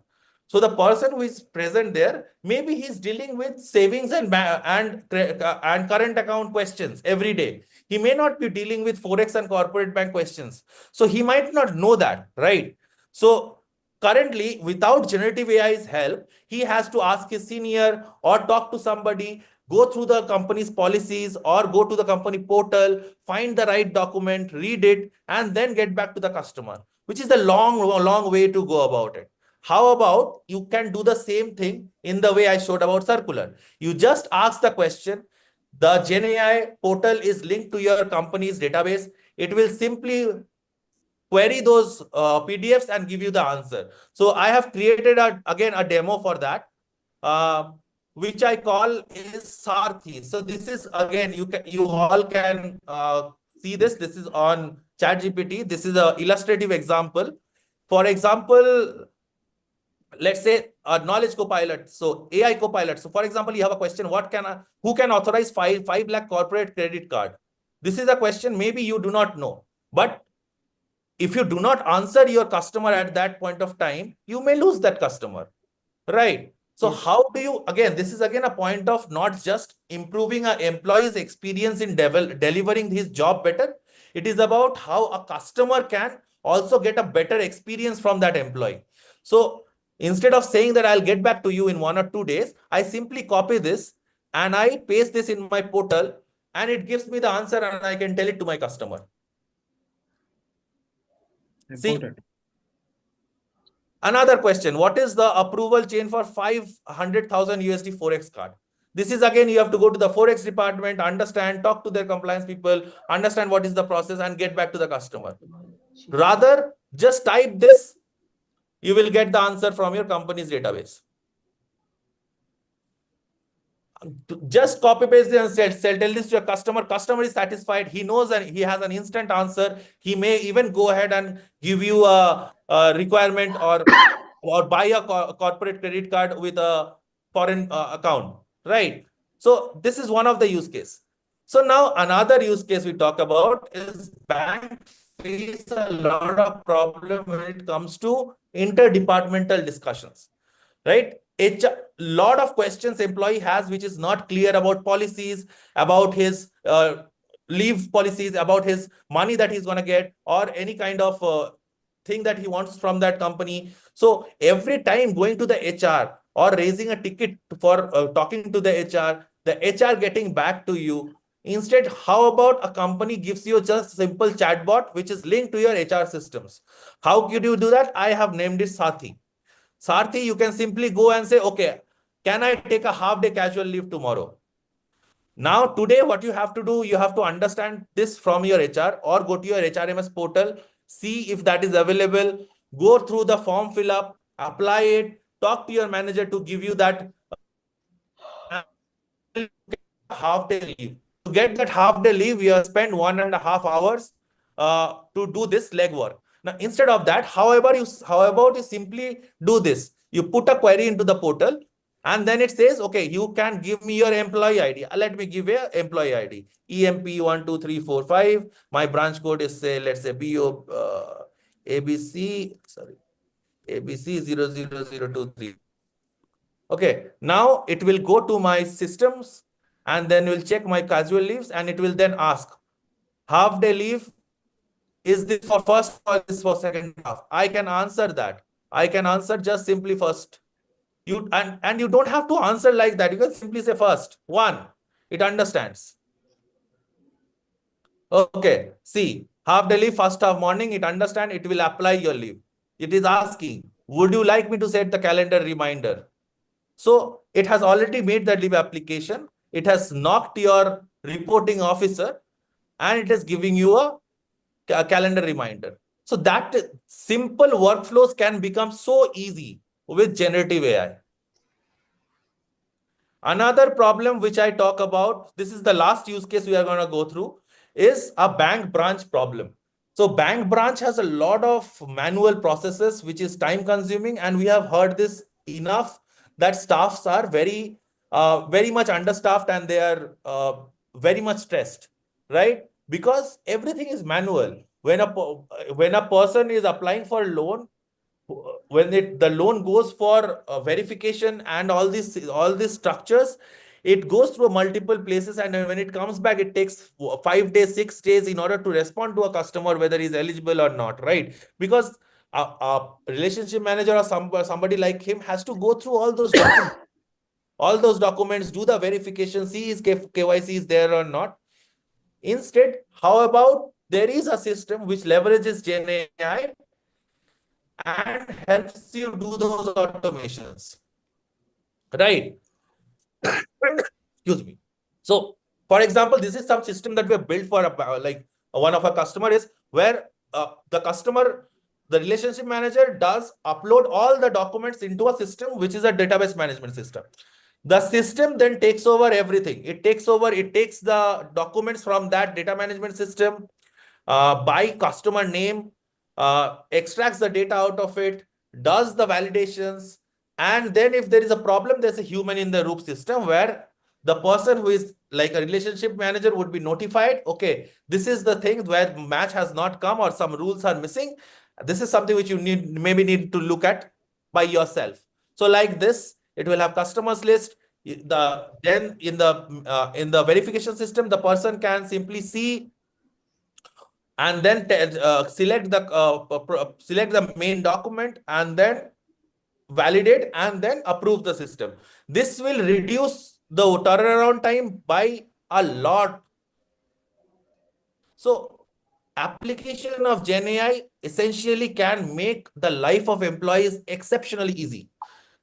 Speaker 4: So the person who is present there, maybe he's dealing with savings and current account questions every day. He may not be dealing with Forex and corporate bank questions. So he might not know that, right? So currently, without generative AI's help, he has to ask his senior or talk to somebody, go through the company's policies or go to the company portal, find the right document, read it, and then get back to the customer, which is a long way to go about it. How about you can do the same thing in the way I showed about circular? You just ask the question. The GenAI portal is linked to your company's database. It will simply query those PDFs and give you the answer. So I have created again a demo for that, which I call is Sarthi. So this is again you all can see this. This is on ChatGPT. This is an illustrative example. For example, let's say a knowledge copilot, so AI copilot. So for example, you have a question, who can authorize 5 lakh corporate credit card? This is a question maybe you do not know, but if you do not answer your customer at that point of time, you may lose that customer, right? So
Speaker 3: Yes.
Speaker 4: how do you, again, this is again a point of not just improving an employee's experience in delivering his job better. It is about how a customer can also get a better experience from that employee. So instead of saying that I'll get back to you in 1 or 2 days, I simply copy this and I paste this in my portal and it gives me the answer and I can tell it to my customer.
Speaker 1: Important.
Speaker 4: See, another question, what is the approval chain for 500,000 USD Forex card? This is again, you have to go to the Forex department, understand, talk to their compliance people, understand what is the process and get back to the customer. Rather, just type this, you will get the answer from your company's database. Just copy paste this and tell this to your customer. Customer is satisfied. He knows and he has an instant answer. He may even go ahead and give you a requirement or buy a corporate credit card with a foreign account, right? So this is one of the use case. So now another use case we talk about is banks face a lot of problem when it comes to interdepartmental discussions, right? A lot of questions employee has which is not clear about policies, about his leave policies, about his money that he's going to get or any kind of thing that he wants from that company. So every time going to the HR or raising a ticket for talking to the HR getting back to you. Instead, how about a company gives you just simple chatbot which is linked to your HR systems? How could you do that? I have named it Sathi. Sarthi, you can simply go and say, okay, can I take a half-day casual leave tomorrow? Now, today, what you have to do, you have to understand this from your HR or go to your HRMS portal, see if that is available, go through the form fill up, apply it, talk to your manager to give you that half-day leave. To get that half-day leave, you have spent 1.5 hours to do this legwork. Now, instead of that, how about you simply do this? You put a query into the portal, and then it says, okay, you can give me your employee ID. Let me give you employee ID. EMP12345. My branch code is, say, let's say BO ABC, sorry, ABC 00023. Okay, now it will go to my systems and then we'll check my casual leaves and it will then ask half-day leave is this for first or is this for second half? I can answer that. I can answer just simply first. And you don't have to answer like that. You can simply say first. One, it understands. Okay, see, half day leave, first half morning, it understand, it will apply your leave. It is asking, would you like me to set the calendar reminder? So it has already made the leave application. It has knocked your reporting officer and it is giving you a calendar reminder. So that simple workflows can become so easy with generative AI. Another problem which I talk about, this is the last use case we are going to go through, is a bank branch problem. So bank branch has a lot of manual processes, which is time consuming. And we have heard this enough that staffs are very much understaffed and they are very much stressed, right? Because everything is manual. When a person is applying for a loan, when the loan goes for verification and all these structures, it goes through multiple places, and when it comes back, it takes 5 days, 6 days in order to respond to a customer whether he's eligible or not, right? Because a relationship manager or somebody like him has to go through all those documents, do the verification, see his KYC is there or not. Instead, how about there is a system which leverages Gen AI and helps you do those automations, right? Excuse me. So, for example, this is some system that we have built for one of our customer is where the relationship manager does upload all the documents into a system, which is a database management system. The system then takes over everything. It takes the documents from that data management system by customer name, extracts the data out of it, does the validations, and then if there is a problem, there's a human in the loop system where the person who is like a relationship manager would be notified, okay, this is the thing where match has not come or some rules are missing. This is something which you maybe need to look at by yourself. So like this, it will have customers list. Then in the verification system, the person can simply see and then select the main document and then validate and then approve the system. This will reduce the turnaround time by a lot. So application of Gen AI essentially can make the life of employees exceptionally easy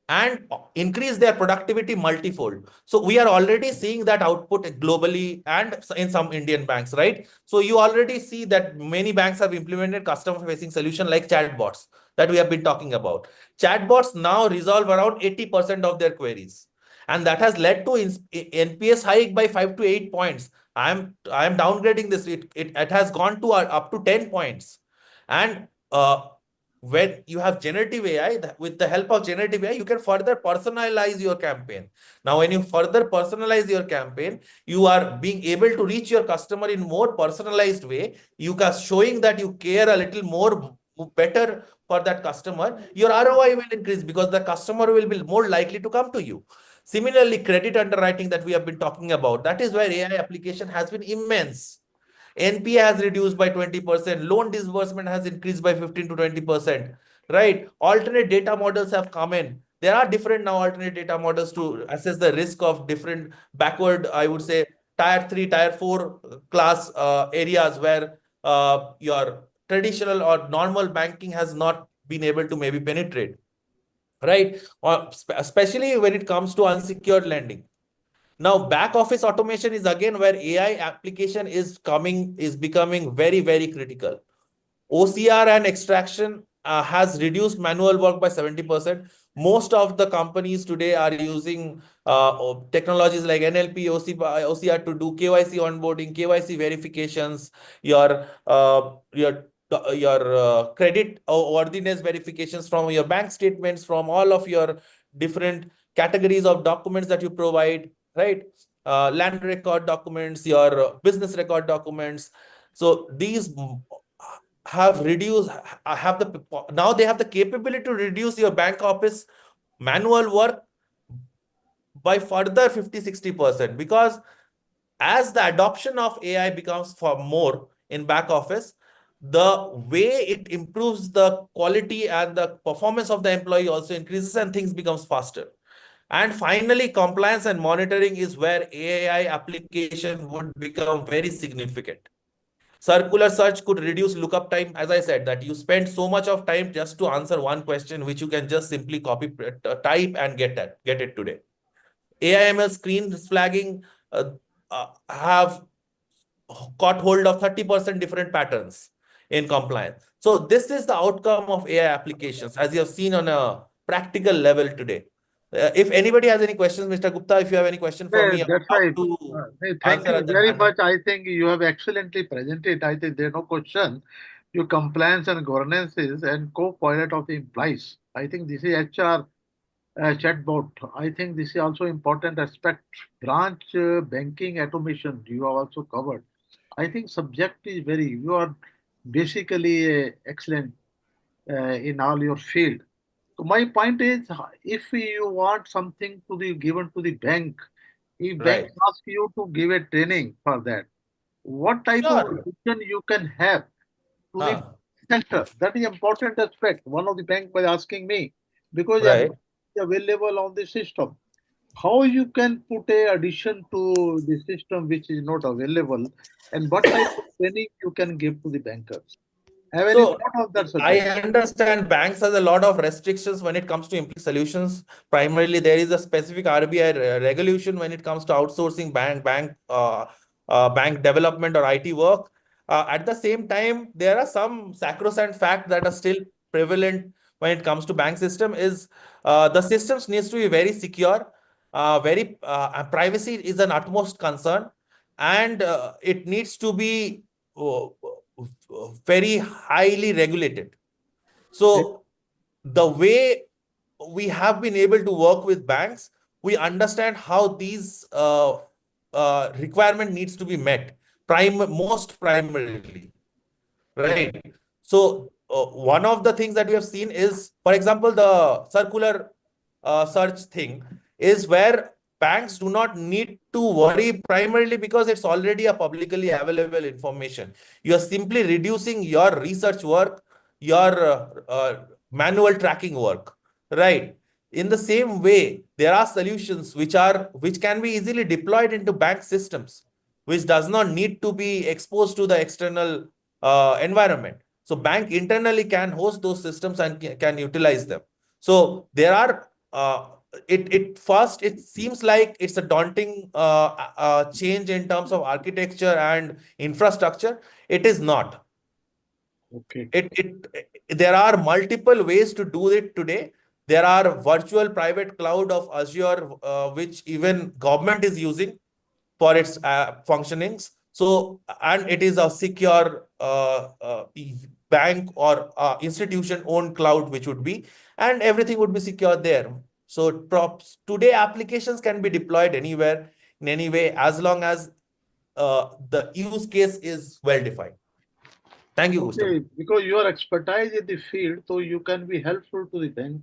Speaker 4: and increase their productivity multifold. So we are already seeing that output globally and in some Indian banks, right? So you already see that many banks have implemented customer-facing solution like chatbots that we have been talking about. Chatbots now resolve around 80% of their queries. And that has led to NPS hike by 5 to 8 points. I am downgrading this. It has gone to up to 10 points. And when you have generative AI, with the help of generative AI, you can further personalize your campaign. Now, when you further personalize your campaign, you are being able to reach your customer in more personalized way. You are showing that you care a little more better for that customer. Your ROI will increase because the customer will be more likely to come to you. Similarly, credit underwriting that we have been talking about, that is where AI application has been immense. NPA has reduced by 20%, loan disbursement has increased by 15 to 20%, right? Alternate data models have come in. There are different now alternate data models to assess the risk of different backward, I would say, tier 3, tier 4 class areas where your traditional or normal banking has not been able to maybe penetrate, right? Or especially when it comes to unsecured lending. Now, back office automation is again where AI application is becoming very, very critical. OCR and extraction has reduced manual work by 70%. Most of the companies today are using technologies like NLP, OCR to do KYC onboarding, KYC verifications, your credit worthiness verifications from your bank statements, from all of your different categories of documents that you provide, right? Land record documents, your business record documents. So these have reduced, now they have the capability to reduce your bank office manual work by further 50-60%, because as the adoption of AI becomes for more in back office, the way it improves the quality and the performance of the employee also increases and things becomes faster. And finally, compliance and monitoring is where AI application would become very significant. Circular search could reduce lookup time. As I said, that you spend so much of time just to answer one question, which you can just simply copy, type and get it today. AIML screen flagging have caught hold of 30% different patterns in compliance. So this is the outcome of AI applications, as you have seen on a practical level today. If anybody has any questions, Mr. Gupta, if you have any question for me,
Speaker 1: That's
Speaker 4: how
Speaker 1: right.
Speaker 4: to
Speaker 1: Thank
Speaker 4: answer
Speaker 1: you
Speaker 4: at the
Speaker 1: very
Speaker 4: manner.
Speaker 1: much. I think you have excellently presented. I think there's no question. Your compliance and governance is and co-pilot of the employees. I think this is HR chatbot. I think this is also important aspect. Branch banking automation you have also covered. I think subject is very. You are basically excellent in all your field. So my point is, if you want something to be given to the bank, if bank
Speaker 4: Right.
Speaker 1: ask you to give a training for that, what type of
Speaker 4: Sure.
Speaker 1: vision you can have to the
Speaker 4: Huh.
Speaker 1: center? That is important aspect. One of the bank was asking me because
Speaker 4: Right.
Speaker 1: everything is available on the system. How you can put a addition to the system which is not available, and what type of training you can give to the bankers? Have any
Speaker 4: So
Speaker 1: thought of that
Speaker 4: I
Speaker 1: subject?
Speaker 4: understand banks has a lot of restrictions when it comes to implement solutions. Primarily, there is a specific RBI regulation when it comes to outsourcing bank development or IT work. At the same time, there are some sacrosanct facts that are still prevalent when it comes to bank system. Is the systems needs to be very secure. Very privacy is an utmost concern, and it needs to be very highly regulated. So the way we have been able to work with banks, we understand how these requirement needs to be met, most primarily, right? So one of the things that we have seen is, for example, the circular search thing is where banks do not need to worry primarily because it's already a publicly available information. You are simply reducing your research work, your manual tracking work, right? In the same way, there are solutions which can be easily deployed into bank systems, which does not need to be exposed to the external environment. So bank internally can host those systems and can utilize them. So there are it first it seems like it's a daunting change in terms of architecture and infrastructure. It is not.
Speaker 1: Okay.
Speaker 4: There are multiple ways to do it today. There are virtual private cloud of Azure, which even government is using for its functionings. So, and it is a secure bank or institution owned cloud, which would be, and everything would be secure there. So, props today applications can be deployed anywhere in any way as long as the use case is well defined. Thank you, Mr.
Speaker 1: Okay, because your expertise in the field, so you can be helpful to the bank.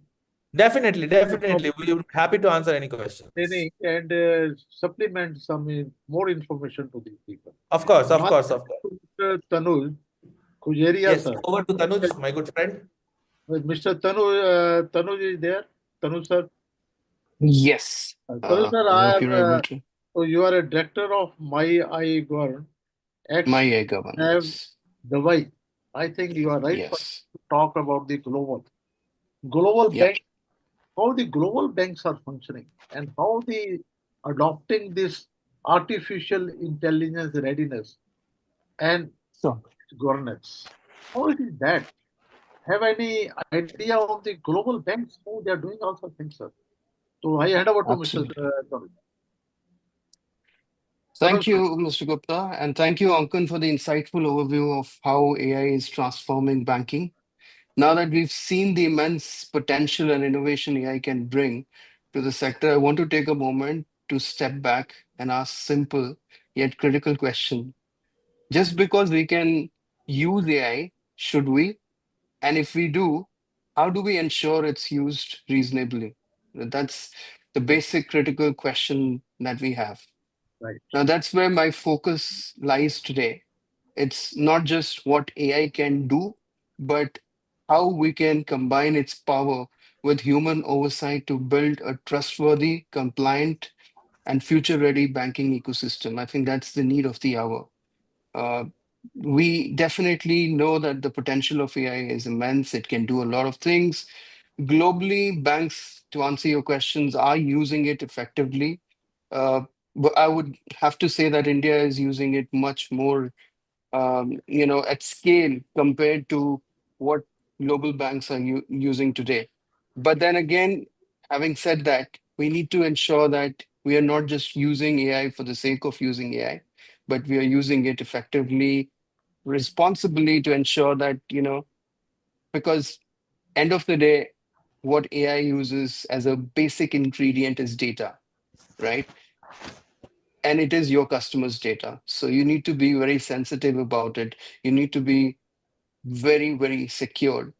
Speaker 4: Definitely,
Speaker 1: From
Speaker 4: definitely. We'll be happy to answer any questions.
Speaker 1: training and supplement some more information to the people.
Speaker 4: Of course, of
Speaker 1: Now,
Speaker 4: course, of course.
Speaker 1: Mr. Tanuj Kujeria,
Speaker 4: Yes,
Speaker 1: sir.
Speaker 4: over to Tanuj, my good friend.
Speaker 1: Mr. Tanuj is there. Tanuj, sir.
Speaker 5: Yes.
Speaker 1: Tanuj, sir,
Speaker 5: I
Speaker 1: I
Speaker 5: hope
Speaker 1: have,
Speaker 5: you're able to.
Speaker 1: so you are a director of My I Govern
Speaker 5: My
Speaker 1: X
Speaker 5: govern,
Speaker 1: have
Speaker 5: yes.
Speaker 1: Dubai. I think you are right for
Speaker 5: Yes.
Speaker 1: to talk about the global
Speaker 5: Yep.
Speaker 1: bank, how the global banks are functioning and how the adopting this artificial intelligence readiness and
Speaker 5: So,
Speaker 1: governance. How it is that? Have any idea of the global banks how they are doing also things, sir? So I hand over to Mr.
Speaker 5: absolutely.
Speaker 1: Tanuj.
Speaker 5: Thank
Speaker 1: Tanuj, sir.
Speaker 5: you, Mr. Gupta, and thank you, Ankan, for the insightful overview of how AI is transforming banking. Now that we've seen the immense potential and innovation AI can bring to the sector, I want to take a moment to step back and ask simple yet critical question. Just because we can use AI, should we? And if we do, how do we ensure it's used reasonably? That's the basic critical question that we have.
Speaker 1: Right.
Speaker 5: Now, that's where my focus lies today. It's not just what AI can do, but how we can combine its power with human oversight to build a trustworthy, compliant, and future-ready banking ecosystem. I think that's the need of the hour. Uh, we definitely know that the potential of AI is immense. It can do a lot of things. Globally, banks, to answer your questions, are using it effectively. But I would have to say that India is using it much more, at scale compared to what global banks are using today. But then again, having said that, we need to ensure that we are not just using AI for the sake of using AI, but we are using it effectively, responsibly to ensure that, because end of the day, what AI uses as a basic ingredient is data, right? And it is your customer's data. So you need to be very sensitive about it. You need to be very, very secure.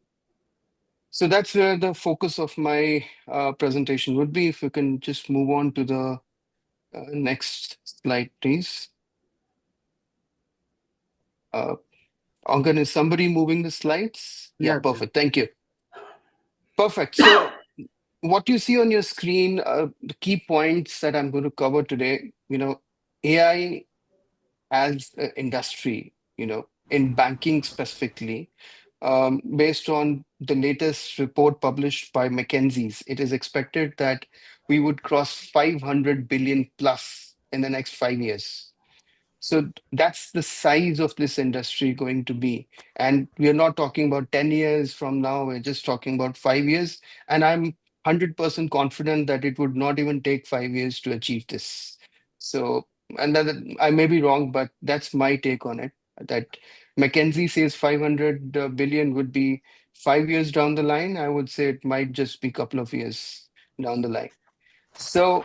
Speaker 5: So that's where the focus of my presentation would be. If you can just move on to the next slide, please. Uh, Angan, is somebody moving the slides? Yeah,
Speaker 1: Yes, yes.
Speaker 5: perfect. Thank you. Perfect. So what you see on your screen, the key points that I'm going to cover today, AI as an industry, in banking specifically, based on the latest report published by McKinsey's, it is expected that we would cross 500 billion plus in the next 5 years. So that's the size of this industry going to be. And we are not talking about 10 years from now, we're just talking about 5 years. And I'm 100% confident that it would not even take 5 years to achieve this. So, and that I may be wrong, but that's my take on it. That McKinsey says 500 billion would be 5 years down the line. I would say it might just be a couple of years down the line. So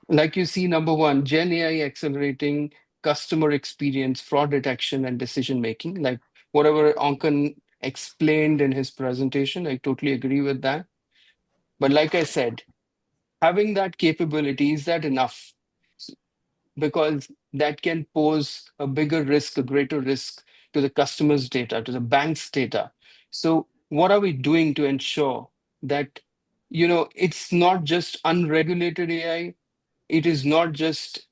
Speaker 5: like you see, number one, Gen AI accelerating customer experience, fraud detection, and decision making. Like whatever Ankan explained in his presentation, I totally agree with that. But like I said, having that capability, is that enough? Because that can pose a bigger risk, a greater risk to the customer's data, to the bank's data. So what are we doing to ensure that, it's not just unregulated AI, it is not just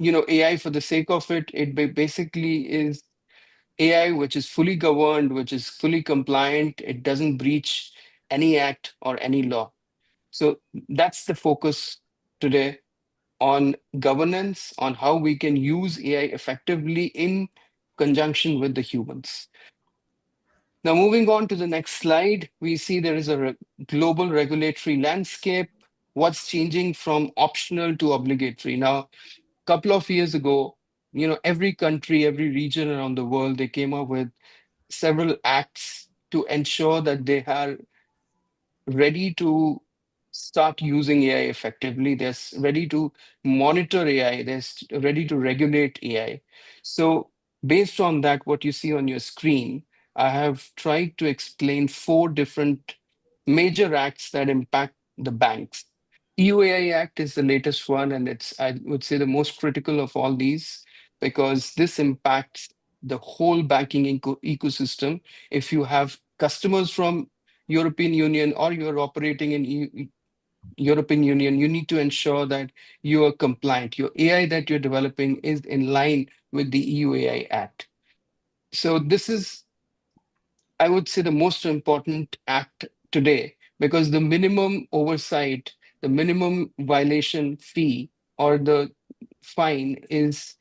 Speaker 5: AI for the sake of it. It basically is AI which is fully governed, which is fully compliant. It doesn't breach any act or any law. So that's the focus today, on governance, on how we can use AI effectively in conjunction with the humans. Now, moving on to the next slide, we see there is a global regulatory landscape. What's changing from optional to obligatory? Now, couple of years ago, every country, every region around the world, they came up with several acts to ensure that they are ready to start using AI effectively. They're ready to monitor AI. They're ready to regulate AI. So based on that, what you see on your screen, I have tried to explain four different major acts that impact the banks. EUAI Act is the latest one, and it's, I would say, the most critical of all these because this impacts the whole banking ecosystem. If you have customers from European Union or you're operating in European Union, you need to ensure that you are compliant. Your AI that you're developing is in line with the EUAI Act. So this is, I would say, the most important act today because the minimum oversight, the minimum violation fee or the fine is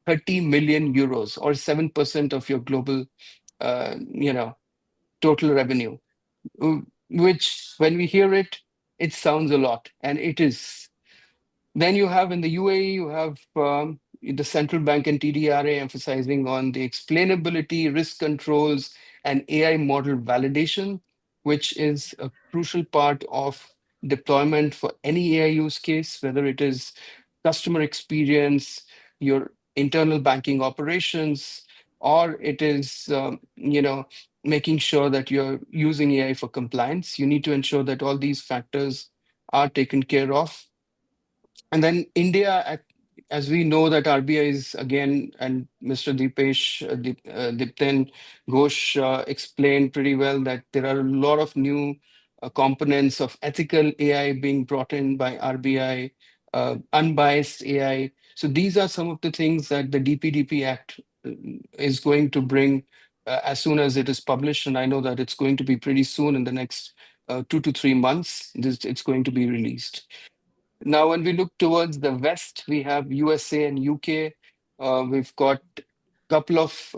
Speaker 5: 30 million euros or 7% of your global, total revenue, which when we hear it, it sounds a lot, and it is. Then you have in the UAE, you have the central bank and TDRA emphasizing on the explainability, risk controls, and AI model validation, which is a crucial part of deployment for any AI use case, whether it is customer experience, your internal banking operations, or it is, making sure that you're using AI for compliance. You need to ensure that all these factors are taken care of. And then India as we know that RBI is again, and Mr. Dipten Ghosh explained pretty well that there are a lot of new components of ethical AI being brought in by RBI, unbiased AI. So these are some of the things that the DPDP Act is going to bring as soon as it is published. And I know that it's going to be pretty soon in the next 2 to 3 months. It's going to be released. Now, when we look towards the West, we have USA and UK. We've got a couple of,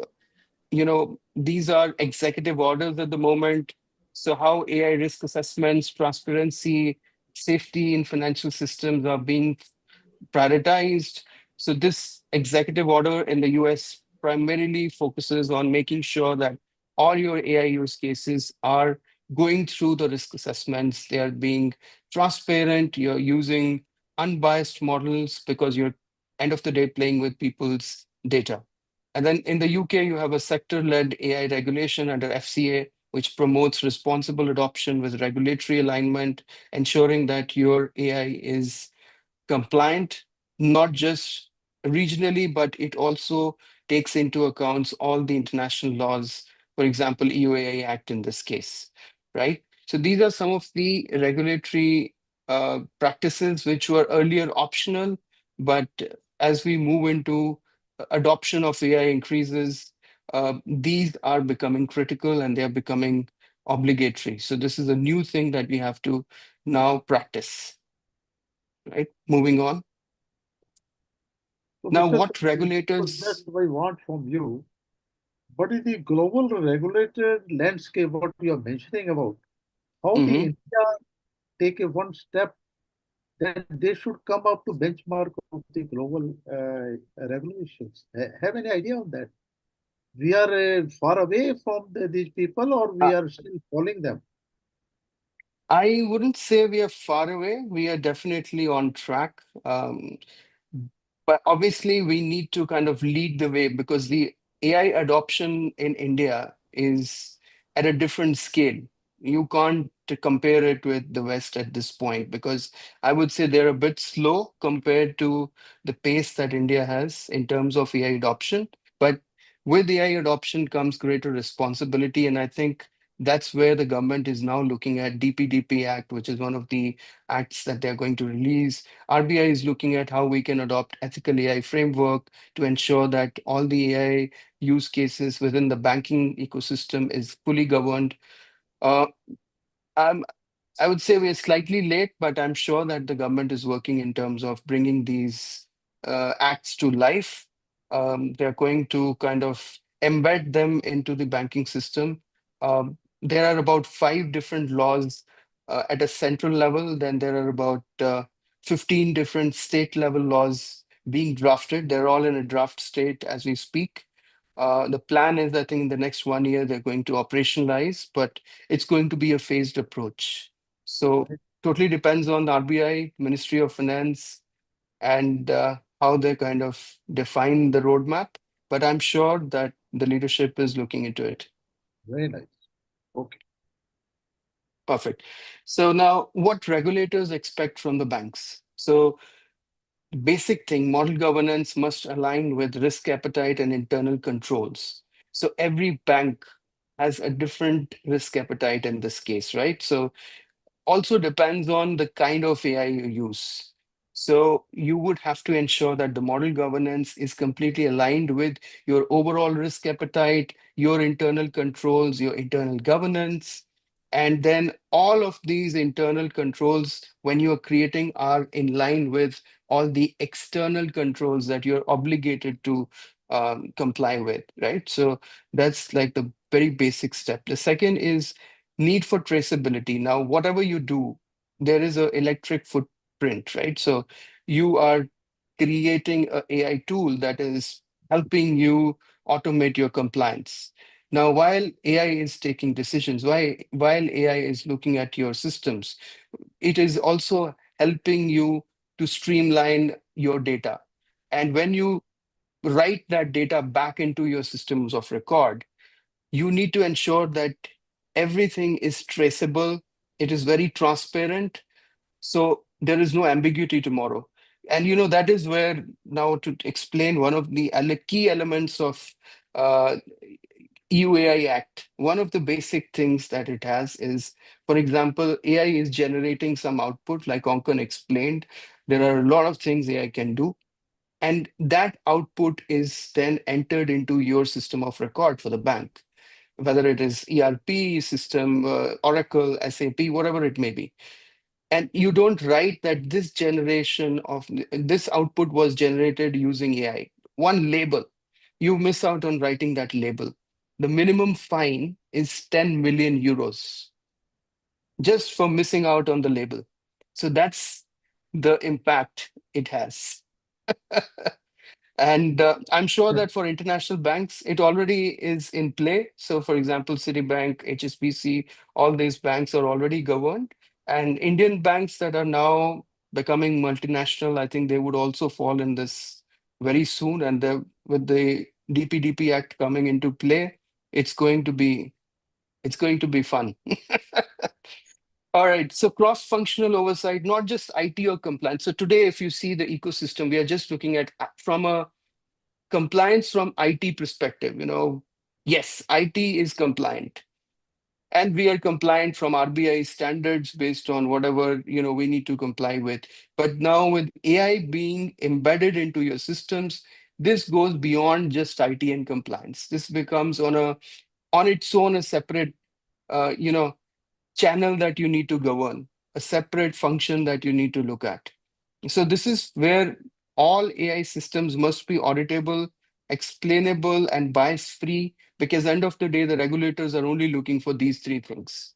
Speaker 5: these are executive orders at the moment. So how AI risk assessments, transparency, safety in financial systems are being prioritized. So this executive order in the US primarily focuses on making sure that all your AI use cases are going through the risk assessments. They are being transparent. You're using unbiased models because you're end of the day playing with people's data. And then in the UK, you have a sector-led AI regulation under FCA, which promotes responsible adoption with regulatory alignment, ensuring that your AI is compliant, not just regionally, but it also takes into account all the international laws, for example, EUAA Act in this case, right? So these are some of the regulatory practices which were earlier optional, but as we move into adoption of AI increases, these are becoming critical and they are becoming obligatory. So this is a new thing that we have to now practice. Right, moving on.
Speaker 1: So,
Speaker 5: Now,
Speaker 1: Mr.
Speaker 5: what
Speaker 1: Sachin,
Speaker 5: regulators?
Speaker 1: that's what I want from you. What is the global regulated landscape, what you are mentioning about? How the
Speaker 5: Mhm.
Speaker 1: India take a one step that they should come up to benchmark of the global regulations. Have any idea on that? We are far away from these people, or we
Speaker 5: Uh,
Speaker 1: are still following them?
Speaker 5: I wouldn't say we are far away. We are definitely on track. But obviously, we need to kind of lead the way because the AI adoption in India is at a different scale. You can't compare it with the West at this point because I would say they're a bit slow compared to the pace that India has in terms of AI adoption. But with AI adoption comes greater responsibility. And I think that's where the government is now looking at DPDP Act, which is one of the acts that they're going to release. RBI is looking at how we can adopt ethical AI framework to ensure that all the AI use cases within the banking ecosystem is fully governed. Uh, I'm I would say we're slightly late, but I'm sure that the government is working in terms of bringing these acts to life. They're going to kind of embed them into the banking system. There are about 5 different laws at a central level. Then there are about 15 different state level laws being drafted. They're all in a draft state as we speak. The plan is, I think, in the next 1 year, they're going to operationalize, but it's going to be a phased approach. So totally depends on the RBI, Ministry of Finance, and how they kind of define the roadmap. But I'm sure that the leadership is looking into it.
Speaker 1: Very nice. Okay.
Speaker 5: Perfect. So now, what regulators expect from the banks? So basic thing, model governance must align with risk appetite and internal controls. So every bank has a different risk appetite in this case, right? So also depends on the kind of AI you use. So you would have to ensure that the model governance is completely aligned with your overall risk appetite, your internal controls, your internal governance. And then all of these internal controls, when you are creating, are in line with all the external controls that you're obligated to comply with, right? So that's like the very basic step. The second is need for traceability. Now, whatever you do, there is an electric footprint, right? So you are creating an AI tool that is helping you automate your compliance. Now, while AI is taking decisions, while AI is looking at your systems, it is also helping you to streamline your data. And when you write that data back into your systems of record, you need to ensure that everything is traceable, it is very transparent, so there is no ambiguity tomorrow. And that is where, now to explain one of the key elements of uh, EUAI Act, one of the basic things that it has is, for example, AI is generating some output, like Onkan explained. There are a lot of things AI can do. And that output is then entered into your system of record for the bank, whether it is ERP system, Oracle, SAP, whatever it may be. And you don't write that this generation of this output was generated using AI. One label, you miss out on writing that label. The minimum fine is 10 million euros just for missing out on the label. So that's the impact it has. And I'm sure that for international banks, it already is in play. So, for example, Citibank, HSBC, all these banks are already governed. And Indian banks that are now becoming multinational, I think they would also fall in this very soon. And with the DPDP Act coming into play, it's going to be fun. All right, so cross-functional oversight, not just IT or compliance. So today, if you see the ecosystem, we are just looking at from a compliance from IT perspective. Yes, IT is compliant, and we are compliant from RBI standards based on whatever we need to comply with. But now with AI being embedded into your systems, this goes beyond just IT and compliance. This becomes on its own a separate channel that you need to govern, a separate function that you need to look at. So this is where all AI systems must be auditable, explainable, and bias-free, because end of the day, the regulators are only looking for these three things.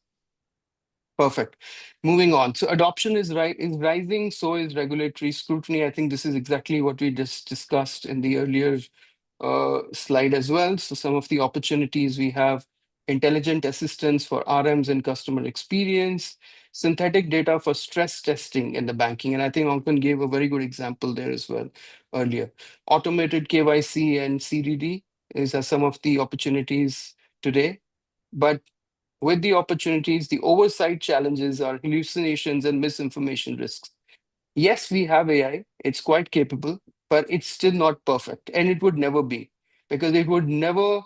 Speaker 5: Perfect. Moving on. So adoption is rising, so is regulatory scrutiny. I think this is exactly what we just discussed in the earlier slide as well. So some of the opportunities we have: intelligent assistance for RMs and customer experience, synthetic data for stress testing in the banking. And I think Onkan gave a very good example there as well earlier. Automated KYC and CDD is some of the opportunities today. But with the opportunities, the oversight challenges are hallucinations and misinformation risks. Yes, we have AI, it's quite capable, but it's still not perfect. And it would never be, because it would never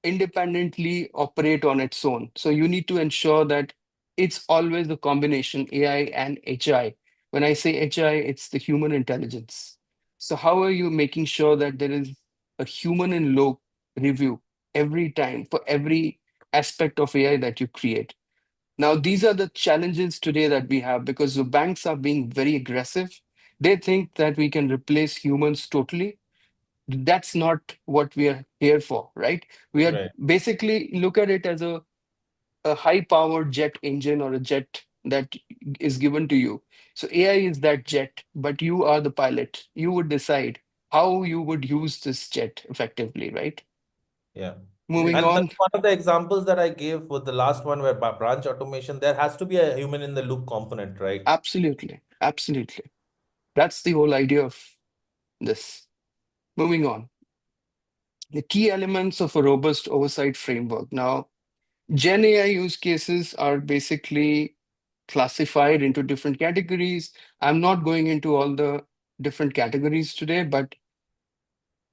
Speaker 5: independently operate on its own. So you need to ensure that it's always a combination AI and HI. When I say HI, it's the human intelligence. So how are you making sure that there is a human in loop review every time for every aspect of AI that you create? Now, these are the challenges today that we have, because the banks are being very aggressive. They think that we can replace humans totally. That's not what we are here for, right? We are
Speaker 4: Right.
Speaker 5: basically look at it as a high-powered jet engine or a jet that is given to you. So AI is that jet, but you are the pilot. You would decide how you would use this jet effectively, right?
Speaker 4: Yeah.
Speaker 5: Moving
Speaker 4: And
Speaker 5: on.
Speaker 4: one of the examples that I gave with the last one, where branch automation, there has to be a human in the loop component, right?
Speaker 5: Absolutely. Absolutely. That's the whole idea of this. Moving on. The key elements of a robust oversight framework. Now, Gen AI use cases are basically classified into different categories. I'm not going into all the different categories today, but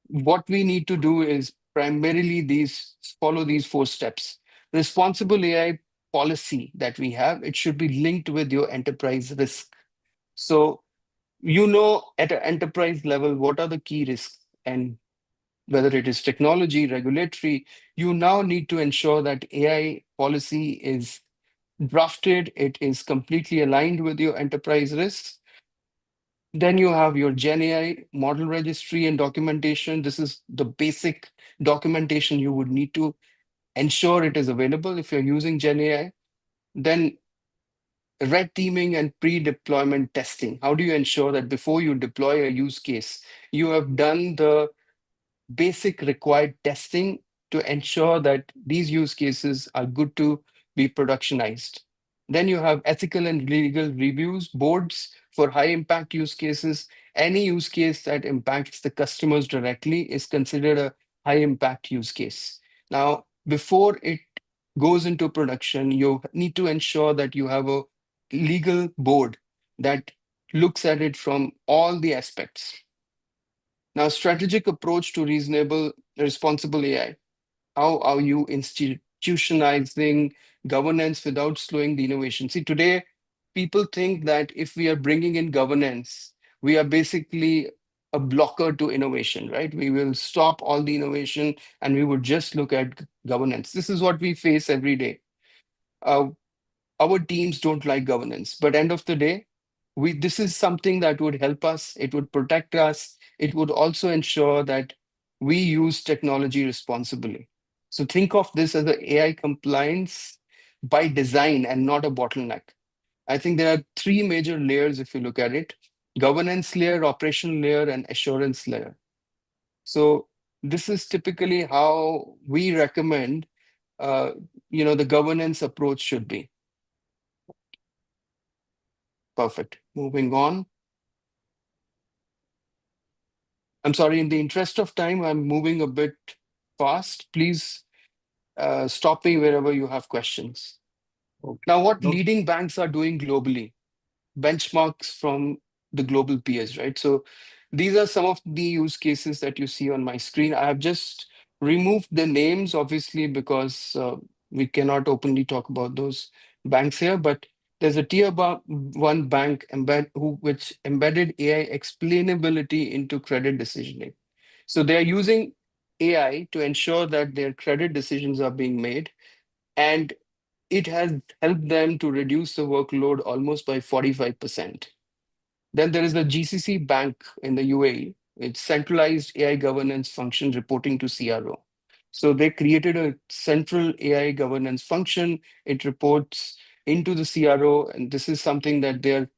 Speaker 5: what we need to do is primarily follow these four steps. Responsible AI policy that we have, it should be linked with your enterprise risk. So at an enterprise level, what are the key risks? And whether it is technology, regulatory, you now need to ensure that AI policy is drafted, it is completely aligned with your enterprise risks. Then you have your Gen AI model registry and documentation. This is the basic documentation you would need to ensure it is available if you're using Gen AI. Then red teaming and pre-deployment testing. How do you ensure that before you deploy a use case, you have done the basic required testing to ensure that these use cases are good to be productionized? Then you have ethical and legal reviews, boards for high impact use cases. Any use case that impacts the customers directly is considered a high impact use case. Now, before it goes into production, you need to ensure that you have a legal board that looks at it from all the aspects. Now, strategic approach to reasonable, responsible AI. How are you institutionalizing governance without slowing the innovation? See, today, people think that if we are bringing in governance, we are basically a blocker to innovation, right? We will stop all the innovation and we would just look at governance. This is what we face every day. Uh, our teams don't like governance, but end of the day, this is something that would help us, it would protect us, it would also ensure that we use technology responsibly. So think of this as a AI compliance by design and not a bottleneck. I think there are three major layers if you look at it: governance layer, operational layer, and assurance layer. So this is typically how we recommend uh, the governance approach should be. Perfect. Moving on. I'm sorry, in the interest of time, I'm moving a bit fast. Please stop me wherever you have questions.
Speaker 1: Okay.
Speaker 5: Now, what
Speaker 1: No.
Speaker 5: leading banks are doing globally, benchmarks from the global peers, right? So these are some of the use cases that you see on my screen. I have just removed the names, obviously, because we cannot openly talk about those banks here, but there's a one bank which embedded AI explainability into credit decisioning. So they are using AI to ensure that their credit decisions are being made, and it has helped them to reduce the workload almost by 45%. Then there is the GCC Bank in the UAE. It's centralized AI governance function reporting to CRO. So they created a central AI governance function. It reports into the CRO, and this is something that they're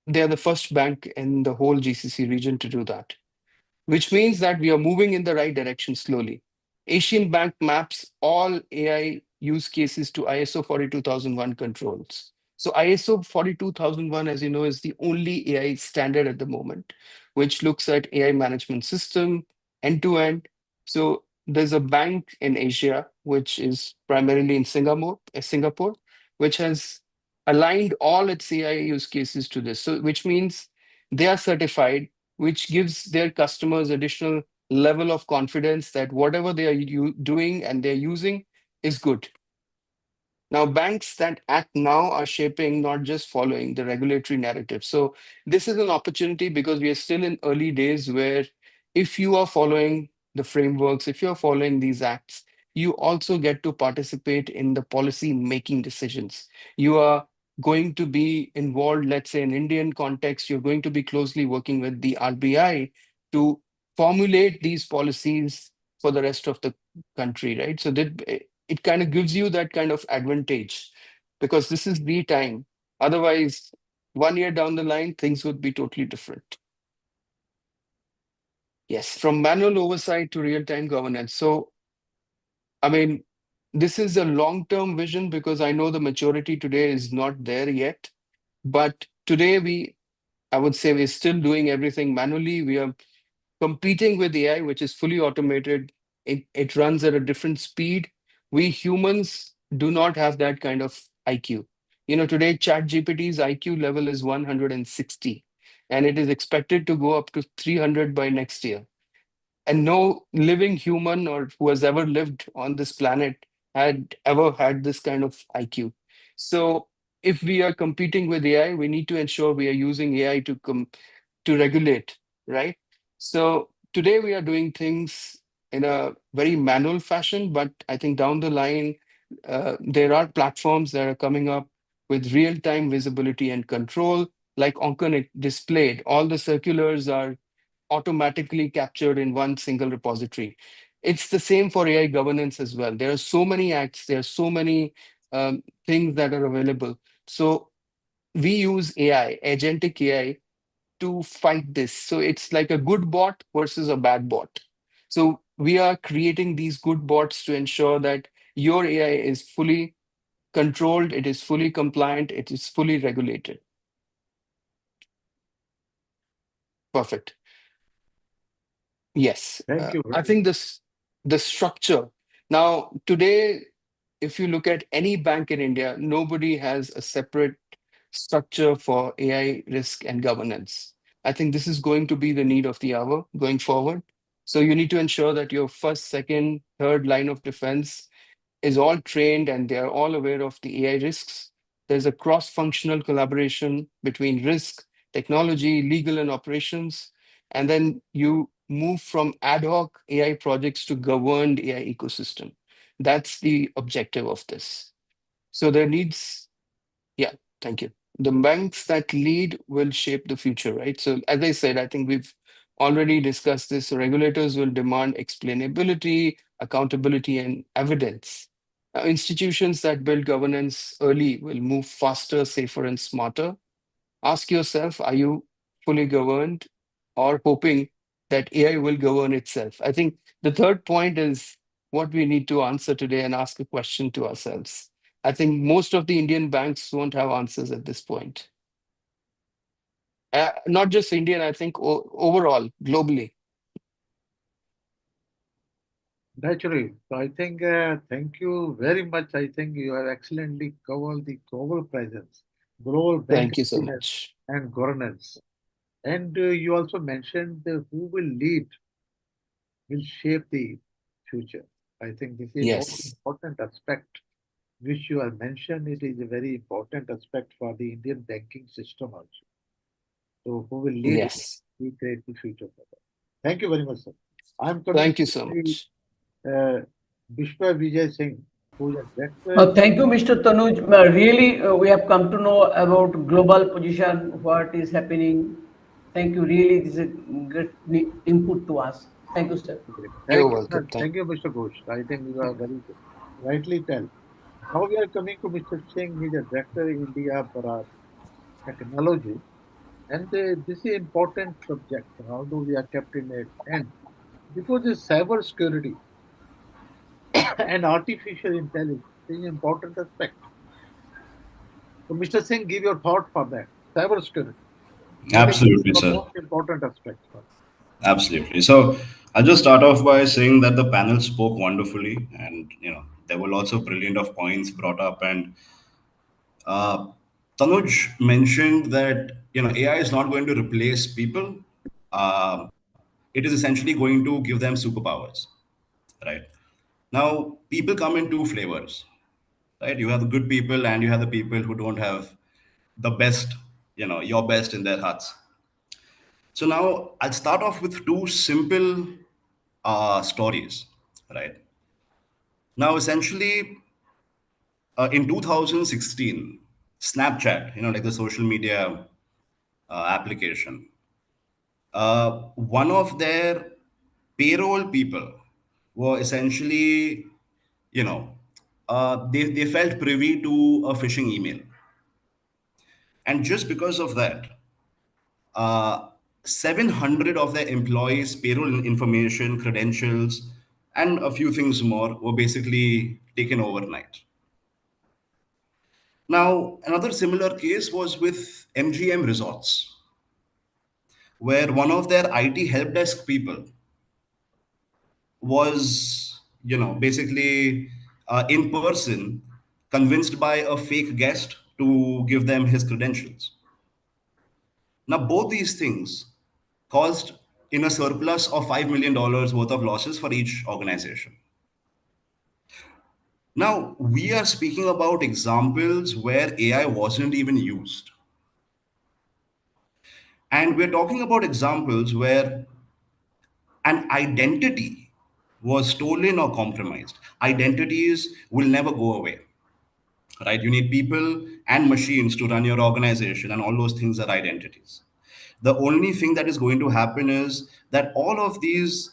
Speaker 5: the first bank in the whole GCC region to do that, which means that we are moving in the right direction slowly. Asian Bank maps all AI use cases to ISO 42001 controls. So ISO 42001, as you know, is the only AI standard at the moment, which looks at AI management system end to end. So there's a bank in Asia, which is primarily in Singapore, which has aligned all its AI use cases to this. So which means they are certified, which gives their customers additional level of confidence that whatever they are doing and they're using is good. Now, banks that act now are shaping, not just following the regulatory narrative. So this is an opportunity because we are still in early days where if you are following the frameworks, if you're following these acts, you also get to participate in the policy making decisions. You are going to be involved, let's say in Indian context, you're going to be closely working with the RBI to formulate these policies for the rest of the country, right? So that it kind of gives you that kind of advantage because this is the time. Otherwise, 1 year down the line, things would be totally different. Yes, from manual oversight to real-time governance. So, I mean, this is a long-term vision because I know the maturity today is not there yet. But today, I would say we're still doing everything manually. We are competing with AI, which is fully automated. It runs at a different speed. We humans do not have that kind of IQ. Today ChatGPT's IQ level is 160, and it is expected to go up to 300 by next year. And no living human or who has ever lived on this planet had ever had this kind of IQ. So if we are competing with AI, we need to ensure we are using AI to regulate, right? So today we are doing things in a very manual fashion, but I think down the line, there are platforms that are coming up with real-time visibility and control, like Onken displayed. All the circulars are automatically captured in one single repository. It's the same for AI governance as well. There are so many acts, there are so many things that are available. So we use AI, agentic AI, to fight this. So it's like a good bot versus a bad bot. So we are creating these good bots to ensure that your AI is fully controlled, it is fully compliant, it is fully regulated. Perfect. Yes.
Speaker 1: Thank you.
Speaker 5: I think the structure. Now, today, if you look at any bank in India, nobody has a separate structure for AI risk and governance. I think this is going to be the need of the hour going forward. So you need to ensure that your first, second, third line of defense is all trained and they are all aware of the AI risks. There's a cross-functional collaboration between risk, technology, legal, and operations. And then you move from ad hoc AI projects to governed AI ecosystem. That's the objective of this. So there needs, yeah, thank you. The banks that lead will shape the future, right? So as I said, I think we've already discussed this. So regulators will demand explainability, accountability, and evidence. Institutions that build governance early will move faster, safer, and smarter. Ask yourself, are you fully governed or hoping that AI will govern itself? I think the third point is what we need to answer today and ask a question to ourselves. I think most of the Indian banks won't have answers at this point. Not just Indian, I think overall, globally.
Speaker 1: Naturally. So I think, thank you very much. I think you have excellently covered the global presence, global bank
Speaker 5: Thank you so
Speaker 1: readiness
Speaker 5: much.
Speaker 1: and governance. And you also mentioned who will lead, will shape the future. I think this is most
Speaker 5: Yes,
Speaker 1: important aspect which you have mentioned. It is a very important aspect for the Indian banking system also. So who will lead it?
Speaker 5: yes.
Speaker 1: We create the future for that. Thank you very much, sir. I'm coming
Speaker 5: Thank you
Speaker 1: to
Speaker 5: so
Speaker 1: the
Speaker 5: much.
Speaker 1: Bishwa Vijay Singh, who is a director.
Speaker 3: Thank you, Mr. Tanuj. Really, we have come to know about global position, what is happening. Thank you. Really, this is a great input to us. Thank you, sir.
Speaker 5: You're
Speaker 1: Thank you,
Speaker 5: welcome.
Speaker 1: sir. Thank you, Mr. Ghosh. I think you are very rightly tell. Now we are coming to Mr. Singh. He is a director in India for our technology. And this is important subject. How do we are kept in it? And because this cyber security and artificial intelligence is an important aspect. So, Mr. Singh, give your thought for that. Cyber security. I think this is
Speaker 6: Absolutely,
Speaker 1: the
Speaker 6: sir.
Speaker 1: most important aspect for us.
Speaker 6: Absolutely. So I'll just start off by saying that the panel spoke wonderfully, and there were lots of brilliant of points brought up. And uh, Tanuj mentioned that AI is not going to replace people. Uh, it is essentially going to give them superpowers, right? Now, people come in two flavors, right? You have the good people, and you have the people who don't have the best, your best in their hearts. So now I'll start off with two simple stories, right? Now, essentially, in 2016, Snapchat, like the social media application, one of their payroll people were essentially, you know, they felt privy to a phishing email. And just because of that, uh, 700 of their employees' payroll information, credentials, and a few things more were basically taken overnight. Now, another similar case was with MGM Resorts, where one of their IT help desk people was, basically in person convinced by a fake guest to give them his credentials. Now, both these things caused in a surplus of $5 million dollars worth of losses for each organization. Now, we are speaking about examples where AI wasn't even used. And we're talking about examples where an identity was stolen or compromised. Identities will never go away, right? You need people and machines to run your organization, and all those things are identities. The only thing that is going to happen is that all of these,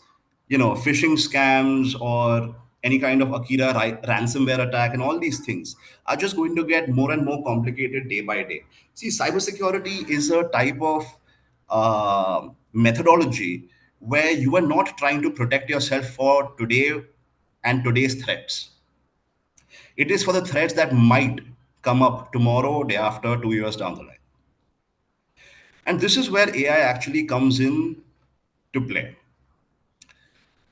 Speaker 6: phishing scams or any kind of Akira ransomware attack and all these things are just going to get more and more complicated day by day. See, cybersecurity is a type of methodology where you are not trying to protect yourself for today and today's threats. It is for the threats that might come up tomorrow, day after, 2 years down the line. And this is where AI actually comes in to play.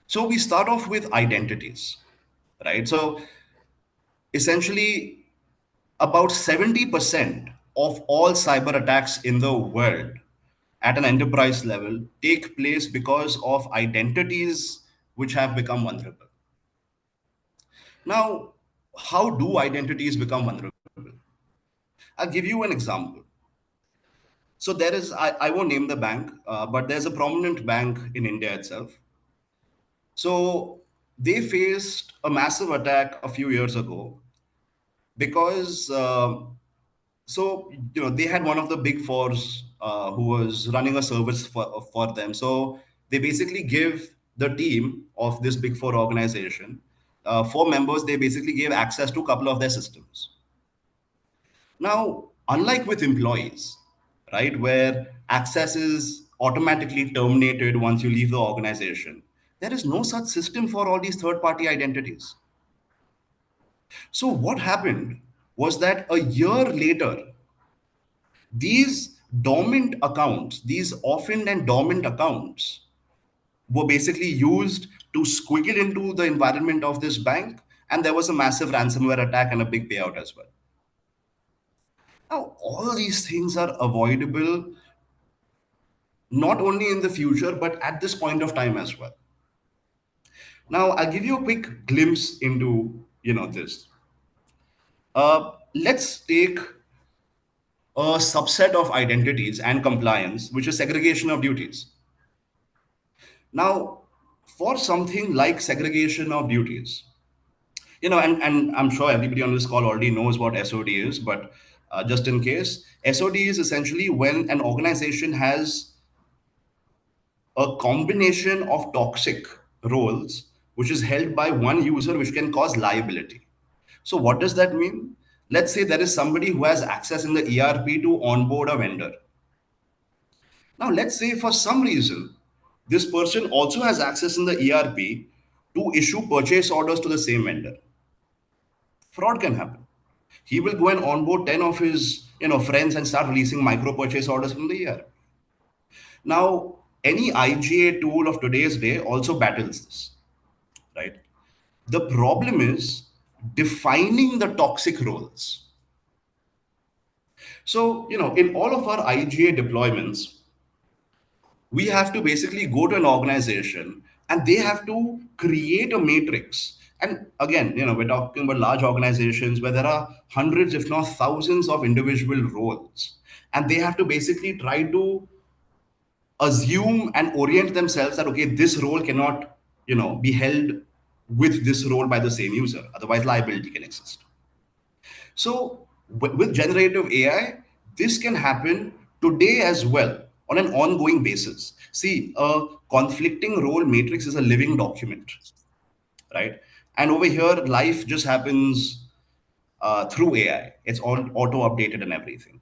Speaker 6: So we start off with identities, right? So essentially, about 70% of all cyber attacks in the world at an enterprise level take place because of identities which have become vulnerable. Now, how do identities become vulnerable? I'll give you an example. So there is, I won't name the bank, but there's a prominent bank in India itself. So they faced a massive attack a few years ago because they had one of the big fours who was running a service for them. So they basically give the team of this big four organization, four members, they basically gave access to a couple of their systems. Now, unlike with employees, right, where access is automatically terminated once you leave the organization, there is no such system for all these third party identities. So what happened was that a year later, these dormant accounts, these orphaned and dormant accounts, were basically used to squiggle into the environment of this bank, and there was a massive ransomware attack and a big payout as well. Now, all these things are avoidable not only in the future, but at this point of time as well. Now, I'll give you a quick glimpse into this. Let's take a subset of identities and compliance, which is segregation of duties. Now, for something like segregation of duties, and I'm sure everybody on this call already knows what SOD is, but just in case, SOD is essentially when an organization has a combination of toxic roles which is held by one user which can cause liability. So, what does that mean? Let's say there is somebody who has access in the ERP to onboard a vendor. Now, let's say for some reason, this person also has access in the ERP to issue purchase orders to the same vendor. Fraud can happen. He will go and onboard 10 of his friends and start releasing micro purchase orders from the ERP. Now, any IGA tool of today's day also battles this, right? The problem is defining the toxic roles. So, in all of our IGA deployments, we have to basically go to an organization and they have to create a matrix. And again, we're talking about large organizations where there are hundreds, if not thousands, of individual roles. And they have to basically try to assume and orient themselves that, okay, this role cannot, be held with this role by the same user. Otherwise, liability can exist. So with generative AI, this can happen today as well on an ongoing basis. See, a conflicting role matrix is a living document, right? And over here, life just happens through AI. It's all auto updated and everything.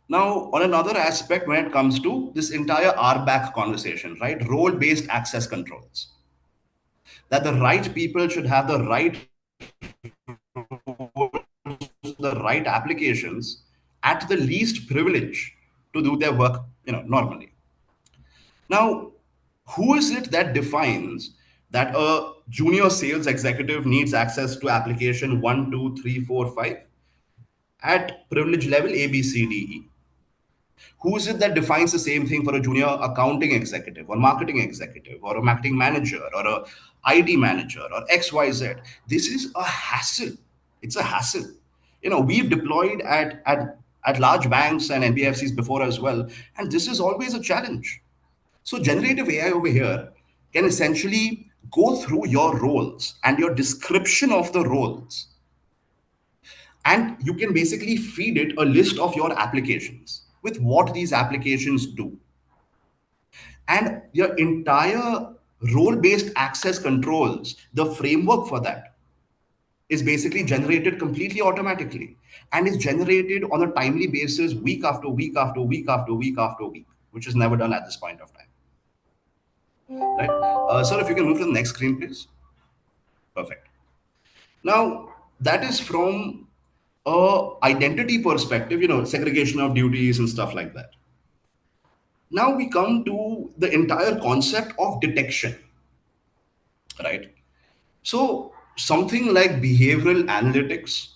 Speaker 6: Now, on another aspect, when it comes to this entire RBAC conversation, right? Role based access controls, that the right people should have the right the right applications at the least privilege to do their work, normally. Now, who is it that defines that a junior sales executive needs access to application 1, 2, 3, 4, 5 at privilege level A, B, C, D, E? Who is it that defines the same thing for a junior accounting executive or marketing executive or a marketing manager or a IT manager or XYZ? This is a hassle. It's a hassle. We've deployed at large banks and NBFCs before as well, and this is always a challenge. So generative AI over here can essentially go through your roles and your description of the roles, and you can basically feed it a list of your applications with what these applications do. And your entire role based access controls, the framework for that is basically generated completely automatically and is generated on a timely basis, week after week after week after week after week, which is never done at this point of time. Right? Sir, if you can move to the next screen, please. Perfect. Now, that is from a identity perspective, segregation of duties and stuff like that. Now we come to the entire concept of detection, right? So something like behavioral analytics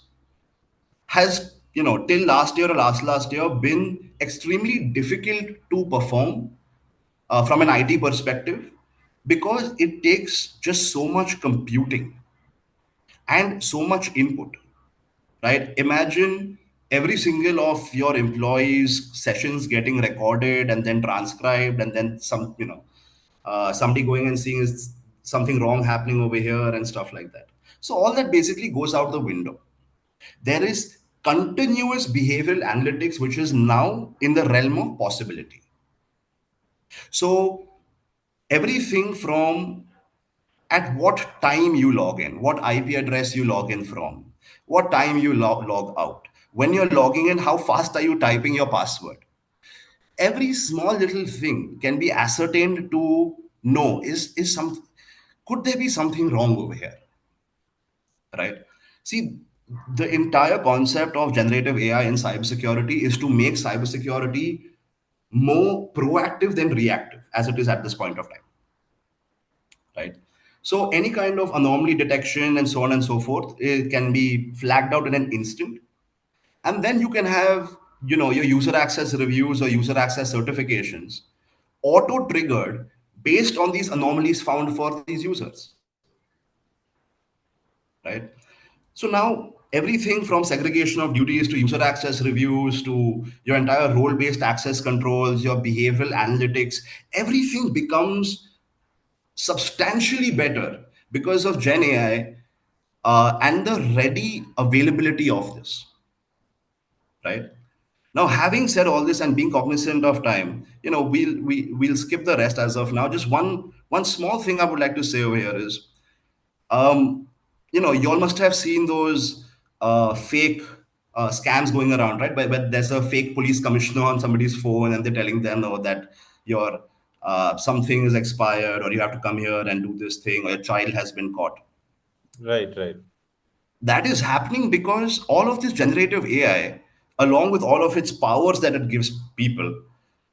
Speaker 6: has till last year or last year been extremely difficult to perform from an IT perspective, because it takes just so much computing and so much input, right? Imagine every single of your employees' sessions getting recorded and then transcribed, and then somebody going and seeing is something wrong happening over here and stuff like that. So all that basically goes out the window. There is continuous behavioral analytics, which is now in the realm of possibility. So everything from at what time you log in, what IP address you log in from, what time you log out, when you're logging in, how fast are you typing your password. Every small little thing can be ascertained to know is some could there be something wrong over here, right? See, the entire concept of generative AI in cybersecurity is to make cybersecurity more proactive than reactive as it is at this point of time, right? So any kind of anomaly detection and so on and so forth, it can be flagged out in an instant, and then you can have your user access reviews or user access certifications auto triggered based on these anomalies found for these users, right? So now everything from segregation of duties to user access reviews to your entire role based access controls, your behavioral analytics, everything becomes substantially better because of Gen AI and the ready availability of this, right? Now, having said all this and being cognizant of time, we'll skip the rest as of now. Just one small thing I would like to say over here is, um, you all must have seen those fake scams going around, right? But there's a fake police commissioner on somebody's phone, and they're telling them, oh, that your something is expired, or you have to come here and do this thing, or your child has been caught.
Speaker 4: Right, right.
Speaker 6: That is happening because all of this generative AI, along with all of its powers that it gives people,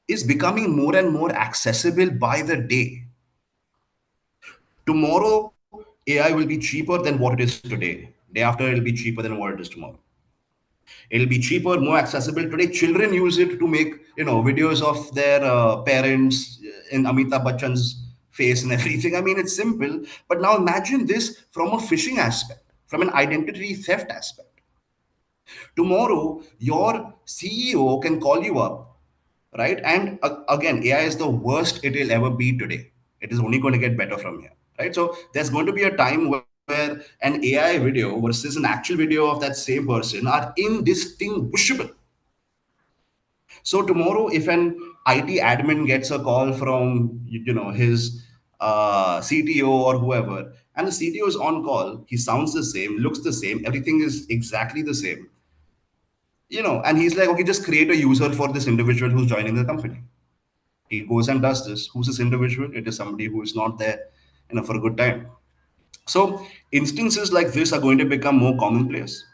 Speaker 6: is becoming more and more accessible by the day. Tomorrow, AI will be cheaper than what it is today. Day after, it'll be cheaper than what it is tomorrow. It'll be cheaper, more accessible. Today, children use it to make videos of their parents in Amitabh Bachchan's face and everything. I mean, it's simple. But now imagine this from a phishing aspect, from an identity theft aspect. Tomorrow, your CEO can call you up, right? And again, AI is the worst it will ever be today. It is only going to get better from here, right? So there's going to be a time where an AI video versus an actual video of that same person are indistinguishable. So tomorrow, if an IT admin gets a call from his CTO or whoever, and the CTO is on call, he sounds the same, looks the same, everything is exactly the same, and he's like, okay, just create a user for this individual who's joining the company. He goes and does this. Who's this individual? It is somebody who is not there, for a good time. So instances like this are going to become more commonplace.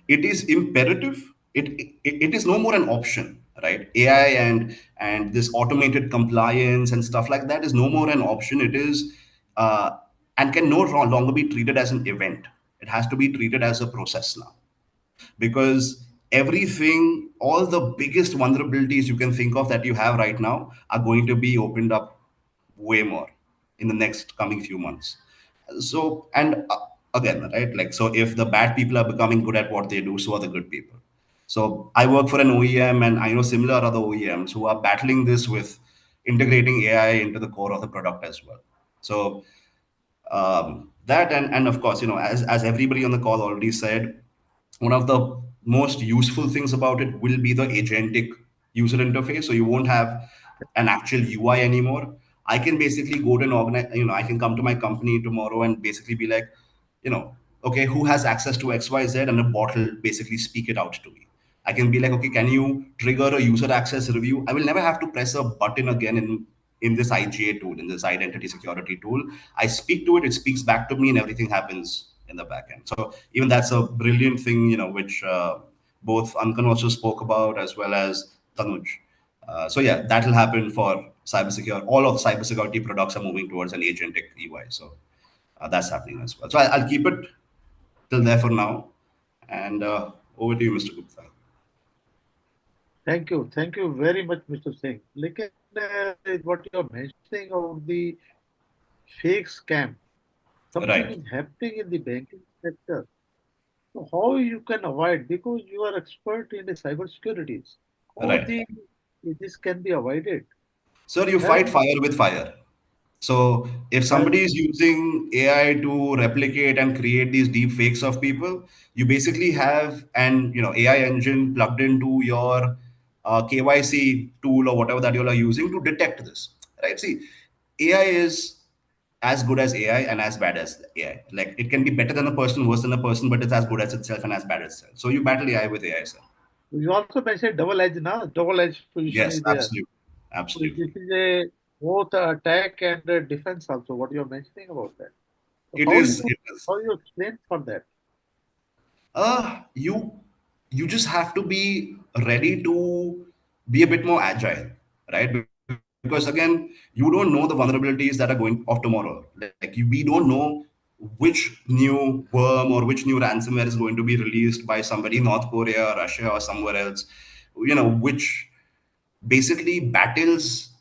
Speaker 6: It is imperative. It is no more an option, right? AI and this automated compliance and stuff like that is no more an option. It is and can no longer be treated as an event. It has to be treated as a process now, because everything, all the biggest vulnerabilities you can think of that you have right now are going to be opened up way more in the next coming few months. So, and again, right, like, so if the bad people are becoming good at what they do, so are the good people. So I work for an OEM, and I know similar other OEMs who are battling this with integrating AI into the core of the product as well. So that, and of course, as everybody on the call already said, one of the most useful things about it will be the agentic user interface. So you won't have an actual UI anymore. I can basically go to an organize, I can come to my company tomorrow and basically be like, okay, who has access to XYZ, and a bot will basically speak it out to me. I can be like, okay, can you trigger a user access review? I will never have to press a button again in this IGA tool, in this identity security tool. I speak to it, it speaks back to me, and everything happens in the back end. So even that's a brilliant thing, which both Ankan also spoke about, as well as Tanuj. So yeah, that will happen for cybersecurity. All of cybersecurity products are moving towards an agentic UI. So that's happening as well. So I'll keep it till there for now. And over to you, Mr. Gupta.
Speaker 1: Thank you very much, Mr. Singh. Lekin, what you're mentioning about the fake scam, something
Speaker 6: Right,
Speaker 1: is happening in the banking sector. So how you can avoid? Because you are expert in the cyber securities. How
Speaker 6: right.
Speaker 1: this can be avoided?
Speaker 6: Sir, you
Speaker 1: Have
Speaker 6: fight
Speaker 1: any,
Speaker 6: fire with fire. So if
Speaker 1: have,
Speaker 6: somebody is using AI to replicate and create these deep fakes of people, you basically have an AI engine plugged into your KYC tool or whatever that you are using to detect this. Right? See, AI is as good as AI and as bad as AI. Like it can be better than a person, worse than a person, but it's as good as itself and as bad as itself. So you battle AI with AI, sir.
Speaker 1: you also mentioned double edge now. Double edge position
Speaker 6: Yes,
Speaker 1: is there.
Speaker 6: absolutely,
Speaker 1: So this
Speaker 6: absolutely.
Speaker 1: is a both attack and defense also. What you are mentioning about that? So
Speaker 6: It is. It is.
Speaker 1: how you explain for that?
Speaker 6: You just have to be ready to be a bit more agile, right? Because again, you don't know the vulnerabilities that are going of tomorrow. Like we don't know which new worm or which new ransomware is going to be released by somebody, North Korea, Russia, or somewhere else. Which basically battles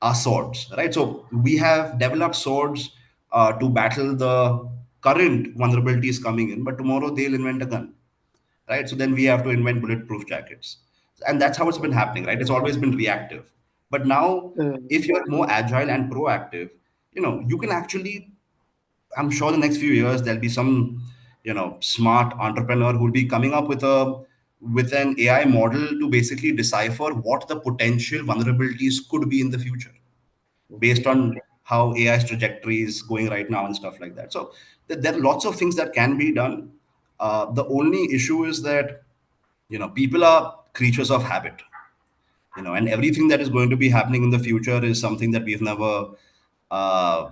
Speaker 6: are swords, right? So we have developed swords to battle the current vulnerabilities coming in, but tomorrow they'll invent a gun, right? So then we have to invent bulletproof jackets. And that's how it's been happening, right? It's always been reactive. But now,
Speaker 1: Uh,
Speaker 6: if you're more agile and proactive, you can actually, I'm sure the next few years there'll be some, smart entrepreneur who'll be coming up with an AI model to basically decipher what the potential vulnerabilities could be in the future based
Speaker 1: okay.
Speaker 6: on how AI's trajectory is going right now and stuff like that. So there are lots of things that can be done. The only issue is that people are creatures of habit, and everything that is going to be happening in the future is something that we've never uh,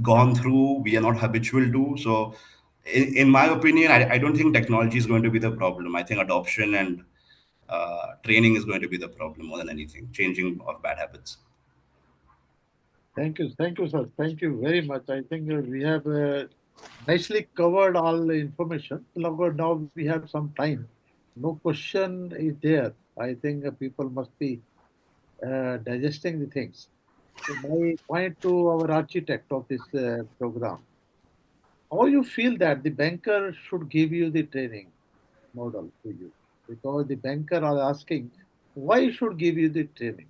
Speaker 6: gone through. We are not habitual to. So, in my opinion, I don't think technology is going to be the problem. I think adoption and training is going to be the problem more than anything. Changing of bad habits.
Speaker 1: Thank you, sir. Thank you very much. I think we have nicely covered all the information. Now we have some time. No question is there. I think people must be digesting the things. So my point to our architect of this program, how you feel that the banker should give you the training model to you? Because the banker are asking, why should give you the training?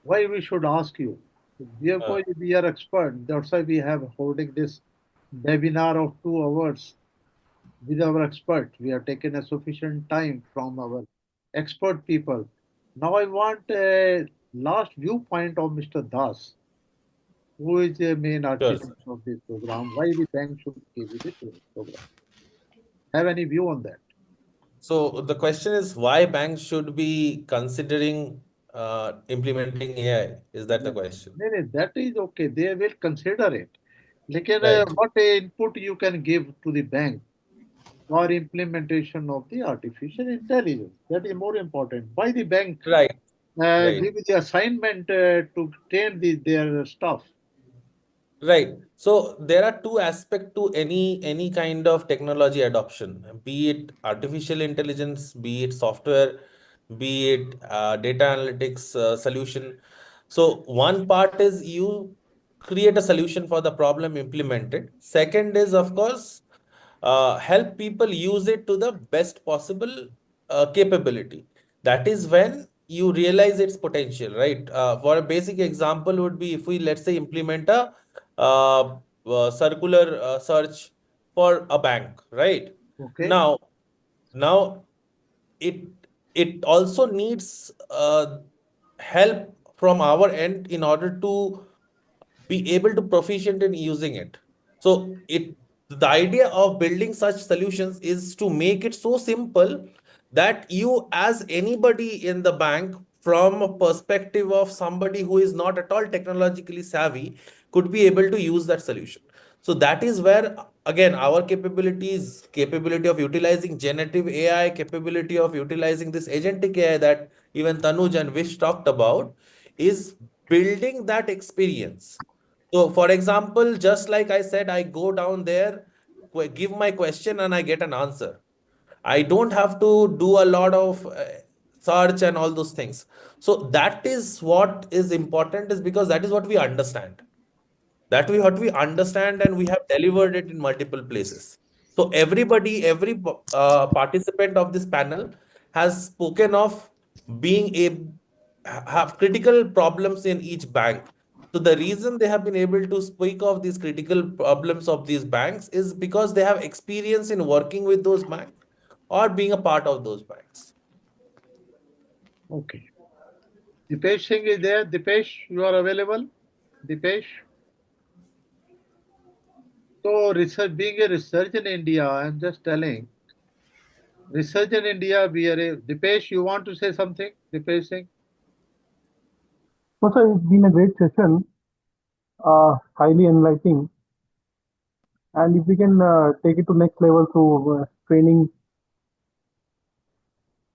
Speaker 1: Why we should ask you?
Speaker 4: Uh,
Speaker 1: Therefore, we are expert. That's why we have holding this webinar of 2 hours with our expert. We have taken a sufficient time from our expert people. Now I want a last viewpoint of Mr. Das, who is the main
Speaker 4: sure.
Speaker 1: architect of this program. Why the bank should give you the training program? Have any view on that?
Speaker 4: So the question is why banks should be considering implementing AI? Is that the
Speaker 1: No,
Speaker 4: question?
Speaker 1: that is okay. They will consider it. Like,
Speaker 4: Right.
Speaker 1: what input you can give to the bank or implementation of the artificial intelligence. That is more important. Why the bank
Speaker 4: Right. Right.
Speaker 1: give the assignment to train their staff?
Speaker 4: Right. So there are two aspects to any kind of technology adoption, be it artificial intelligence, be it software, be it data analytics solution. So one part is you create a solution for the problem, implement it. Second is, of course, help people use it to the best possible capability. That is when you realize its potential, right? For a basic example would be if we, let's say, implement a circular search for a bank, right?
Speaker 1: Okay.
Speaker 4: Now, now it it also needs help from our end in order to be able to proficient in using it. So the idea of building such solutions is to make it so simple that you, as anybody in the bank, from a perspective of somebody who is not at all technologically savvy, could be able to use that solution. So that is where again our capability of utilizing generative AI, capability of utilizing this agentic AI that even Tanuj and Vish talked about, is building that experience. So, for example, just like I said, I go down there, give my question, and I get an answer. I don't have to do a lot of search and all those things. So that is what is important, is because that is what we understand. That we what we understand, and we have delivered it in multiple places. So everybody, every participant of this panel has spoken of being a have critical problems in each bank. So the reason they have been able to speak of these critical problems of these banks is because they have experience in working with those banks or being a part of those banks.
Speaker 1: Okay. Dipesh Singh is there. Dipesh, you are available? Dipesh? So, research, being a research in India, I'm just telling, research in India, we are a, Dipesh, you want to say something? Dipesh Singh?
Speaker 7: So, sir, it's been a great session, highly enlightening. And if we can take it to next level through training,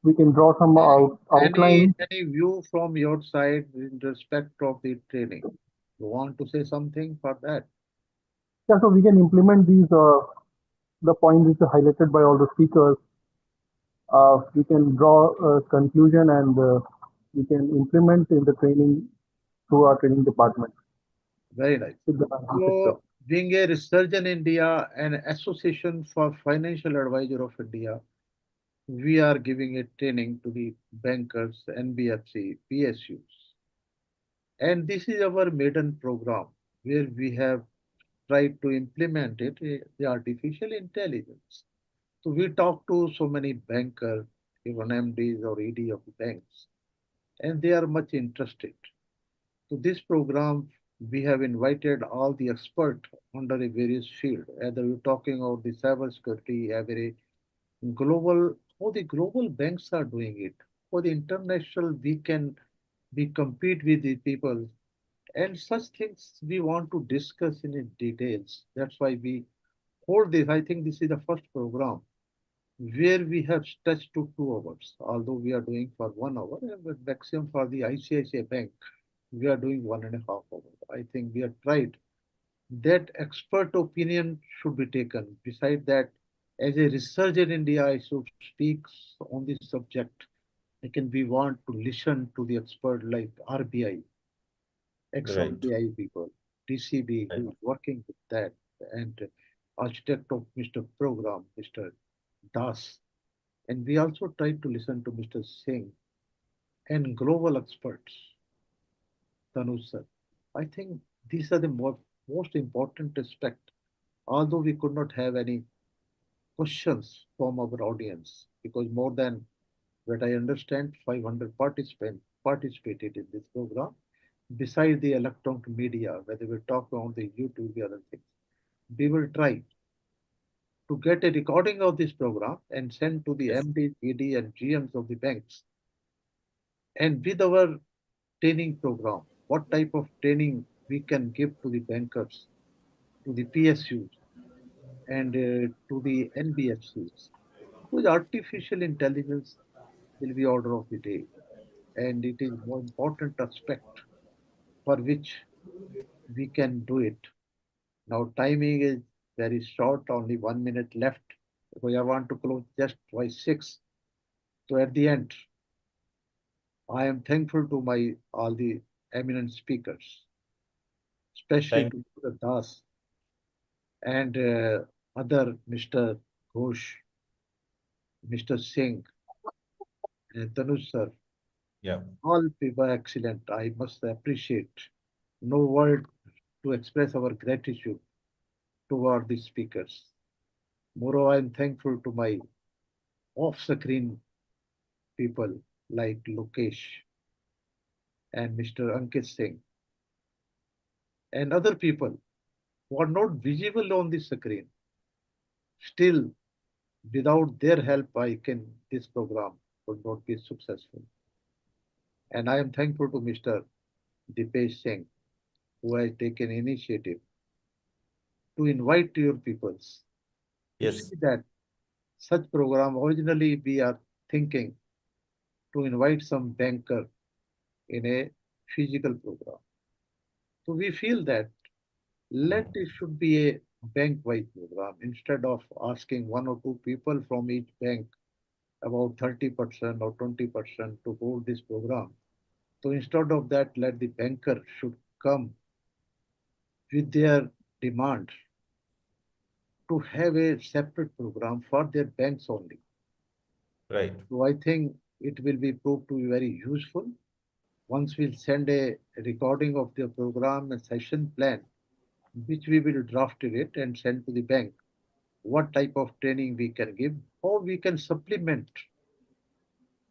Speaker 7: we can draw some outline.
Speaker 1: Any view from your side in respect of the training? You want to say something for that?
Speaker 7: Yeah, so we can implement these the points which are highlighted by all the speakers. We can draw a conclusion and we can implement in the training through our training department
Speaker 1: Very nice.
Speaker 7: with the banking sector.
Speaker 1: So, being a research in India and Association for Financial Advisor of India, we are giving a training to the bankers, NBFC, PSUs. And this is our maiden program where we have tried to implement it, the artificial intelligence. So we talk to so many bankers, even MDs or ED of the banks, and they are much interested. To this program, we have invited all the experts under a various field. Either you're talking about the cybersecurity, every global, how the global banks are doing it. For the international, we compete with the people, and such things we want to discuss in details. That's why we hold this. I think this is the first program where we have stretched to 2 hours, although we are doing for 1 hour, and the maximum for the ICICI Bank, we are doing 1.5 hours. I think we have tried that expert opinion should be taken. Beside that, as a researcher in India, I should speak on this subject. I can we want to listen to the expert like RBI,
Speaker 4: Right.
Speaker 1: ex-RBI people, DCB,
Speaker 4: Right.
Speaker 1: who is working with that, and architect of Mr. Program, Mr. Das. And we also tried to listen to Mr. Singh and global experts, Tanuj sir. I think these are the most important aspect. Although we could not have any questions from our audience, because more than what I understand, 500 participants participated in this program. Besides the electronic media, whether we talk on the YouTube, the other things, we will try to get a recording of this program and send to the
Speaker 4: Yes.
Speaker 1: MD, ED, and GMs of the banks. And with our training program, what type of training we can give to the bankers, to the PSUs, and to the NBFCs. Because artificial intelligence will be order of the day, and it is more important aspect for which we can do it. Now timing is very short, only 1 minute left, because I want to close just by 6. So at the end, I am thankful to my all the eminent speakers, especially
Speaker 4: Thank
Speaker 1: to Mr. Das and other Mr. Ghosh, Mr. Singh, and Tanuj sir.
Speaker 4: Yeah.
Speaker 1: All people are excellent. I must appreciate. No word to express our gratitude toward the speakers. Moreover, I am thankful to my off-screen people like Lokesh and Mr. Ankit Singh and other people who are not visible on the screen. Still, without their help, I can this program would not be successful. And I am thankful to Mr. Dipesh Singh, who has taken initiative to invite your peoples to
Speaker 4: Yes.
Speaker 1: see that such program. Originally, we are thinking to invite some banker in a physical program. So we feel that let it should be a bank-wide program instead of asking one or two people from each bank about 30% or 20% to hold this program. So instead of that, let the banker should come with their demand to have a separate program for their banks only.
Speaker 4: Right.
Speaker 1: So I think it will be proved to be very useful. Once we'll send a recording of the program and session plan, which we will draft it and send to the bank, what type of training we can give, or we can supplement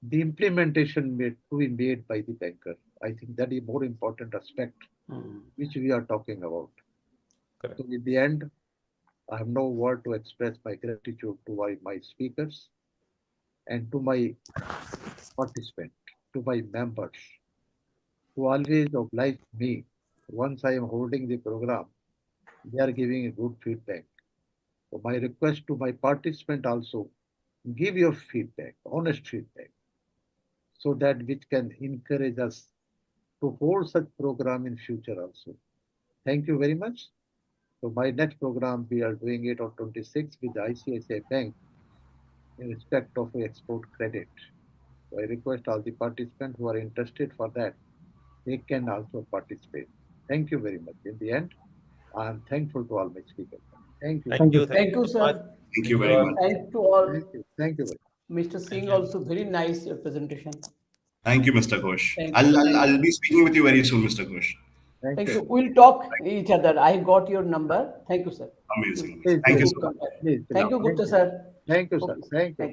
Speaker 1: the implementation to be made by the banker. I think that is more important aspect which we are talking about.
Speaker 4: Correct.
Speaker 1: So in the end, I have no word to express my gratitude to my speakers and to my participants, to my members, who always oblige me. Once I am holding the program, they are giving a good feedback. So my request to my participant also, give your feedback, honest feedback, so that which can encourage us to hold such program in future also. Thank you very much. So my next program, we are doing it on 26th with the ICICI Bank in respect of export credit. So I request all the participants who are interested for that, they can also participate. Thank you very much. In the end, I am thankful to all my speakers. Thank you.
Speaker 4: Thank
Speaker 7: Thank you.
Speaker 4: you. Thank
Speaker 3: Thank
Speaker 4: you
Speaker 3: you,
Speaker 4: so much.
Speaker 3: sir.
Speaker 6: Thank you
Speaker 4: Thank you
Speaker 6: very
Speaker 4: all.
Speaker 6: much.
Speaker 3: Thank to all.
Speaker 1: Thank you. Thank you very much.
Speaker 3: Mr.
Speaker 4: Thank
Speaker 3: Singh
Speaker 4: you.
Speaker 3: also very nice presentation.
Speaker 6: Thank you, Mr. Ghosh.
Speaker 3: Thank
Speaker 6: I'll,
Speaker 3: you.
Speaker 6: I'll,
Speaker 3: Thank
Speaker 6: I'll
Speaker 3: you.
Speaker 6: be speaking with you very soon, Mr. Ghosh.
Speaker 1: Thank
Speaker 3: Thank
Speaker 1: you.
Speaker 3: you. We'll talk each other. I got your number. Thank you, sir.
Speaker 6: Amazing, amazing.
Speaker 1: Please,
Speaker 6: Thank
Speaker 3: You
Speaker 6: you
Speaker 1: please,
Speaker 3: could
Speaker 6: so much.
Speaker 3: contact.
Speaker 1: please, please.
Speaker 3: Thank you,
Speaker 1: Thank
Speaker 3: Gupta
Speaker 1: you.
Speaker 3: sir.
Speaker 1: Thank you, sir.
Speaker 3: Okay, sir.
Speaker 1: Thank you.
Speaker 3: Thank you.